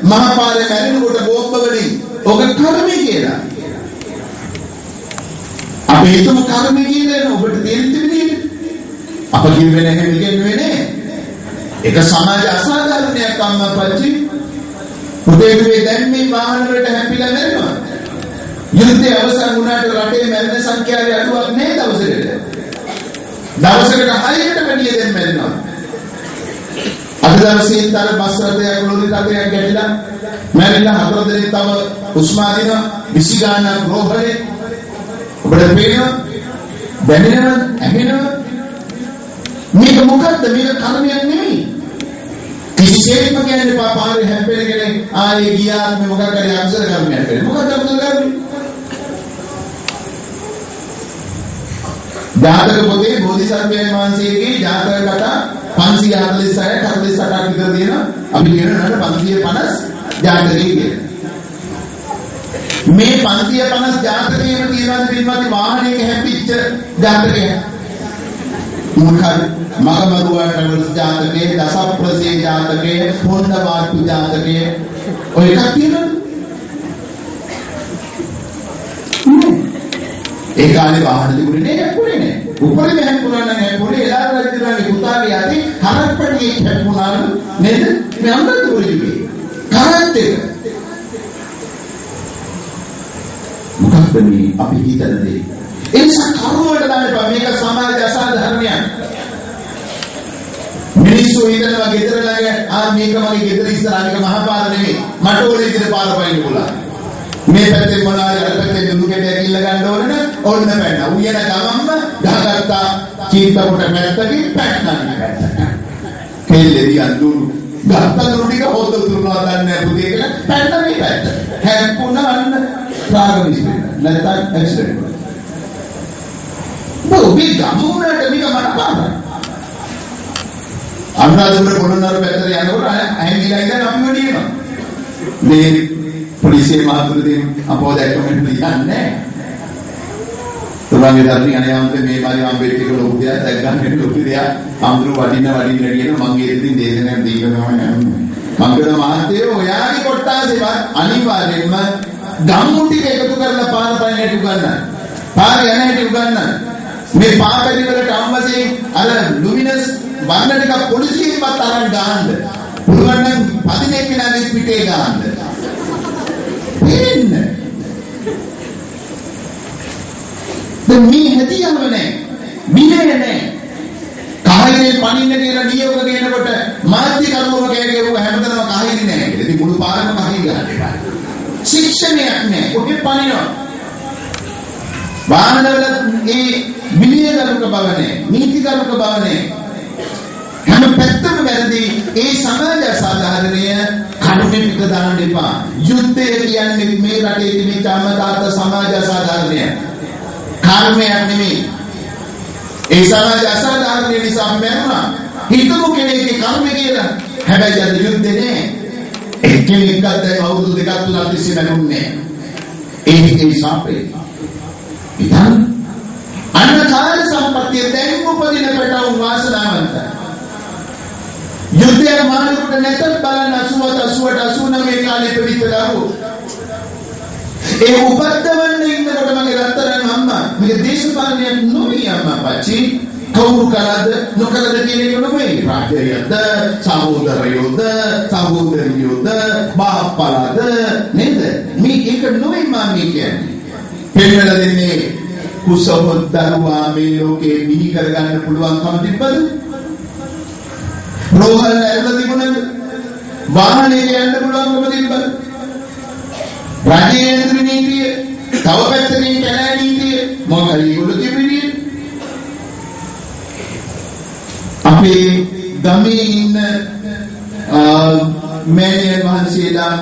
මහා පාරේ මැරෙනකොට බෝම්බ වලින් ඔබ කර්මය කියලා. අපි හිතමු කර්මය කියලා ඔබට තේරෙච්ච විදිහට. අප කිව්වේ නැහැ කියන්නේ නේ. ඒක සමාජ අසාධාරණයක් අම්මා පච්චි. පුතේ දැන් මේ වාහන වලට හැපිලා මැරෙනවා. යුද්ධය අවසන් වුණාට රටේ මරණ සංඛ්‍යාවේ අඩුවක් නැහැ දවසකට. දවසකට 6කට වැඩිය දෙන්න මැරෙනවා. අද දවසේ තර බස් රථයක් ලෝරි රථයක් ගැටිලා මැරිලා 4 දෙනෙක් තව උස්මාදින 20 ගානක් රෝහලේ ඔබට පේනවා දැනෙනවා ඇහෙනවා මේක මොකද්ද මේක කර්මයක් නෙමෙයි. කිසිසේත්ම කියන්නේ පාරේ හැප්පෙන කෙනෙක් ආයේ ගියාත් මේ මොකක් හරි අකුසල කර්මයක් කරේ. මොකක්ද අකුසල කර්මය? ජාතක පොතේ බෝධිසත්වයන් වහන්සේගේ ජාතක කතා 546ක් 48ක් විතර තියෙනවා. අපි කියනවා 550 ජාතකයේ කියලා. මේ 550 ජාතකයේම තියෙනවා පින්වත්නි වාහනයක හැපිච්ච ජාතකය. මොකක්ද? මගමරුවට ජාතකයේ දසප්‍රසේ ජාතකයේ හොන්න වාට්ටු ජාතකයේ ඔය එකක් තියෙනවා. ඒ කාලේ වාහන තිබුණේ නෑ හැප්පුණේ නෑ. උපරිම හැප්පුණා නම් හැප්පුණේ එලා රජුගේ පුතාගේ යටි හරක්පඩියේ හැප්පුණා නේද? මේ අමරතුරුගේ කරත් එක. මොකක්ද මේ අපි හිතන දේ? ඒ නිසා කරුණාවට දාන්න මේක සමාජ අසාධාරණයක්. මිනිස්සු හිතනවා ගෙදර ළඟ මේක මගේ ගෙදර ඉස්සරහ මේක මහපාර නෙමෙයි. මට ඕනේ විදිහට පාර පයින්න පුළුවන්. මේ පැත්තේ මොනවාරි අර පැත්තේ දුකේ ඇකිල්ල ගන්න ඕන නම් ඕන්න පැන්න. උයන ගමම්ම ගහගත්තා චීතකොට මැත්තකින් පැට්ටන්න පැත්තට. කෙල්ලෙදි අඳුරු ගත්තලු ටික හොද්ද තුරුනවා දන්නේ පුතේ කියලා පැන්න මේ පැත්ත. හැප්පුණා අන්න රාග විශ්ලේෂණ. නැත්නම් ඇක්සිඩන්ට්. මේ ගමුණට මේක මට පාරයි. අනුරාධපුර පොළොන්නරු පැත්තට යනකොට ඇහිලා ඉඳන් අපි වෙඩිනවා. මේ පොලිසිය මහතුරුදී අපෝ දැක්කම කියන්නේ තුමන්ගේ ධර්මී අනියම්ත මේ මාරි අම්බෙට්ටික ලොකු දෙයක් දැක් ගන්න ලොකු දෙයක් අම්දුරු වඩින්න කියන මං ඒ ඉතින් දේශනාවක් දීගෙනම යන්නේ මංගල මහත්තයෝ ඔයාගේ කොට්ටාසේවත් අනිවාර්යෙන්ම ගම්මු ටික එකතු කරලා පාර පයින් හැටි උගන්නන්න. පාර යන හැටි උගන්නන්න. මේ පාපැලි වලට අම්මසේ අර ලුමිනස් වර්ණ ටික පොලිසියෙන්වත් අරන් ගන්න. පුළුවන් නම් පදිනෙක් විනාඩි පිටේ ගන්න. එන්න. දැන් මේ හැදියාව නැහැ. මිනේ නැහැ. කහිරේ පණින්න කියලා නියෝග දෙනකොට මාධ්‍ය කරුවම කෑගෙවුව හැමතැනම කහිරේ නැහැ කියලා. ඉතින් මුළු පාරම කහිර ගන්නවා. ශික්ෂණයක් නැහැ. ඔකේ පණිනවා. වාහනවල ඒ විනයගරුක බව නැහැ. නීතිගරුක බව නැහැ. හැම පැත්තම වැරදි. ඒ සමාජ අසාධාරණය කඩුවෙන් පිට දාන්න එපා. යුද්ධය කියන්නේ මේ රටේ තිබෙච්ච අමතාත සමාජ අසාධාරණය. කර්මයක් නෙමෙයි. ඒ සමාජ අසාධාරණය නිසා අපි මැරුණා. හිතමු කෙනෙක්ගේ කර්ම කියලා. හැබැයි අද යුද්ධේ නෑ. එක්කෙනෙක්වත් දැන් අවුරුදු දෙකක් තුනක් තිස්සේ මැරුන්නේ නෑ. ඒ ශාපේ. ඉතින් අන්න කාල සම්පත්තිය දැන් උපදින පැටවුන් වාසනාවන්තයි. යුද්ධය මානකට නැතත් බලන්න 80 89 කාලේ පිටිතලව ඒ උපද්දවන්න ඉන්නකොට මගේ රත්තරන් අම්මා මේක දේශපාලනයක් නොවේ අම්මා පච්චි කවුරු කරද නොකරද කියන එක නෙමෙයි රාජ්‍යයද සහෝදරයෝද බාප්පලාද නේද මේ ඒක නෙමෙයි මම කියන්නේ පෙන්නලා දෙන්නේ කුසහොත් දරුවා මේ ලෝකේ මිහි කරගන්න පුළුවන්කම තිබ්බද රෝහල් ඇරලා තිබුණද වාහනේ යන්න පුළුවන්කම තිබ්බද රාජ්‍යේන්ද්‍ර නීතිය තව පැත්තකින් කැලෑ නීතිය මොකක්ද ඒගොල්ලෝ තිබෙන්නේ අපේ ගමේ ඉන්න මෑණියන් වහන්සේලා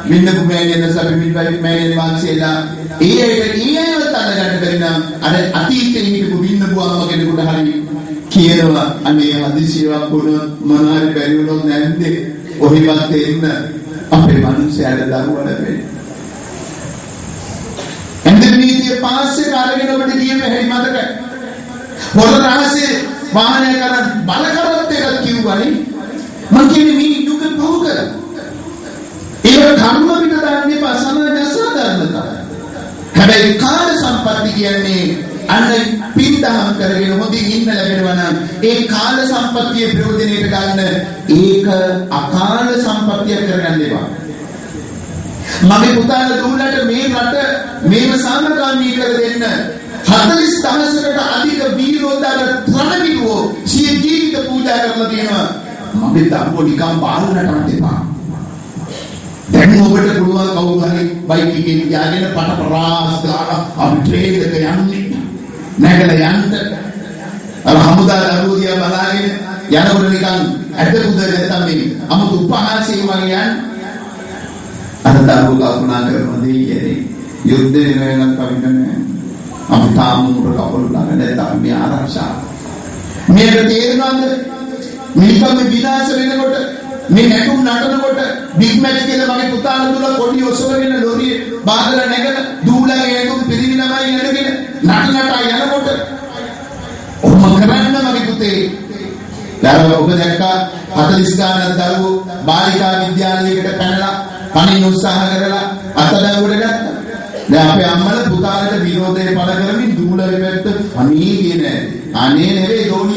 වින්නපු මෑණියන් සබි මිල්වයි මෑණියන් වහන්සේලා ඒව තනගන්න බැරි නම් අර අතීතයේ හිටපු වින්නපු අම්ම කෙනෙකුට හරි කියනවා අනේ හදිසියක් වුණොත් මොනවාරි බැරි වුණොත් නැන්ද ඔහෙවත් එන්න අපේ මිනිස්සුන්ට දරුවල වෙන්නේ නීතිය පාස්සේ කාලගෙන ඔබට කියන්න හැටි මතකයි. පොළ රහසේ වාහනය කරන් බල කරත් එකක් කිව්වනේ. මං කියන්නේ මේ යුග පහු කර. ඒක කර්ම පිට දාන්නේ පසමන අසාධාරණතාව. හැබැයි කාල සම්පatti කියන්නේ අන්න පින්දහම් කරගෙන හොඳින් ඉන්න ලැබෙනවා නම් ඒ කාල සම්පත්තිය ප්‍රයෝජනෙට ගන්න ඒක අකාල සම්පත්තිය කරගන්න එපා. මගේ පුතාලා දුන්නට මේ රට මේව සාමකාමී කර දෙන්න 40000කට අධික වීරෝදාර ත්‍රණවිරුවෝ සිය ජීවිත පූජා කරලා තියෙනවා මගේ දරුවෝ නිකන් බාලනට එපා දැන් ඔබට පුළුවන් කවුරු හරි බයික් එකකින් යාගෙන පටපරාස් දාලා අපි ට්‍රේන් එක යන්නේ නැගලා යන්න අර හමුදා දරුවෝ දිහා බලාගෙන යනකොට නිකන් ඇටකුද නැත්තම් මේ අමුතු උපහාසයෙන් වගේ යන්නේ අර දරුවෝ කල්පනා කරනවා දෙයියනේ යුද්ධේ වෙනනම් කවිදනේ අපි තාම උඩ කපල ළඟ නැත්නම් මේ ආරක්ෂා මේක තේරෙනවද මේකම විනාශ වෙනකොට මේ නැටුම් නටනකොට බිග් මැච් කියලා මගේ පුතාලා දුලා කොඩි ඔසවගෙන ලොරිය බාදලා නැගන දූලගේ ඇතුම් පිරිවිනමයි නැගෙන නටනට යනකොට ඔහොම කරන්න මගේ පුතේ දරුවෝ ඔබ දැක්කා 40 ගානක් දරුවෝ බාලිකා විද්‍යාලයකට පැනලා පණින්න උත්සාහ කරලා අතදැවුවට ගත්තා. දැන් අපේ අම්මලා පුතාලට විරෝධය පළ කරමින් දූලගේ පැත්ත අනේ කියන්නේ. අනේ නෙවෙයි දෝනි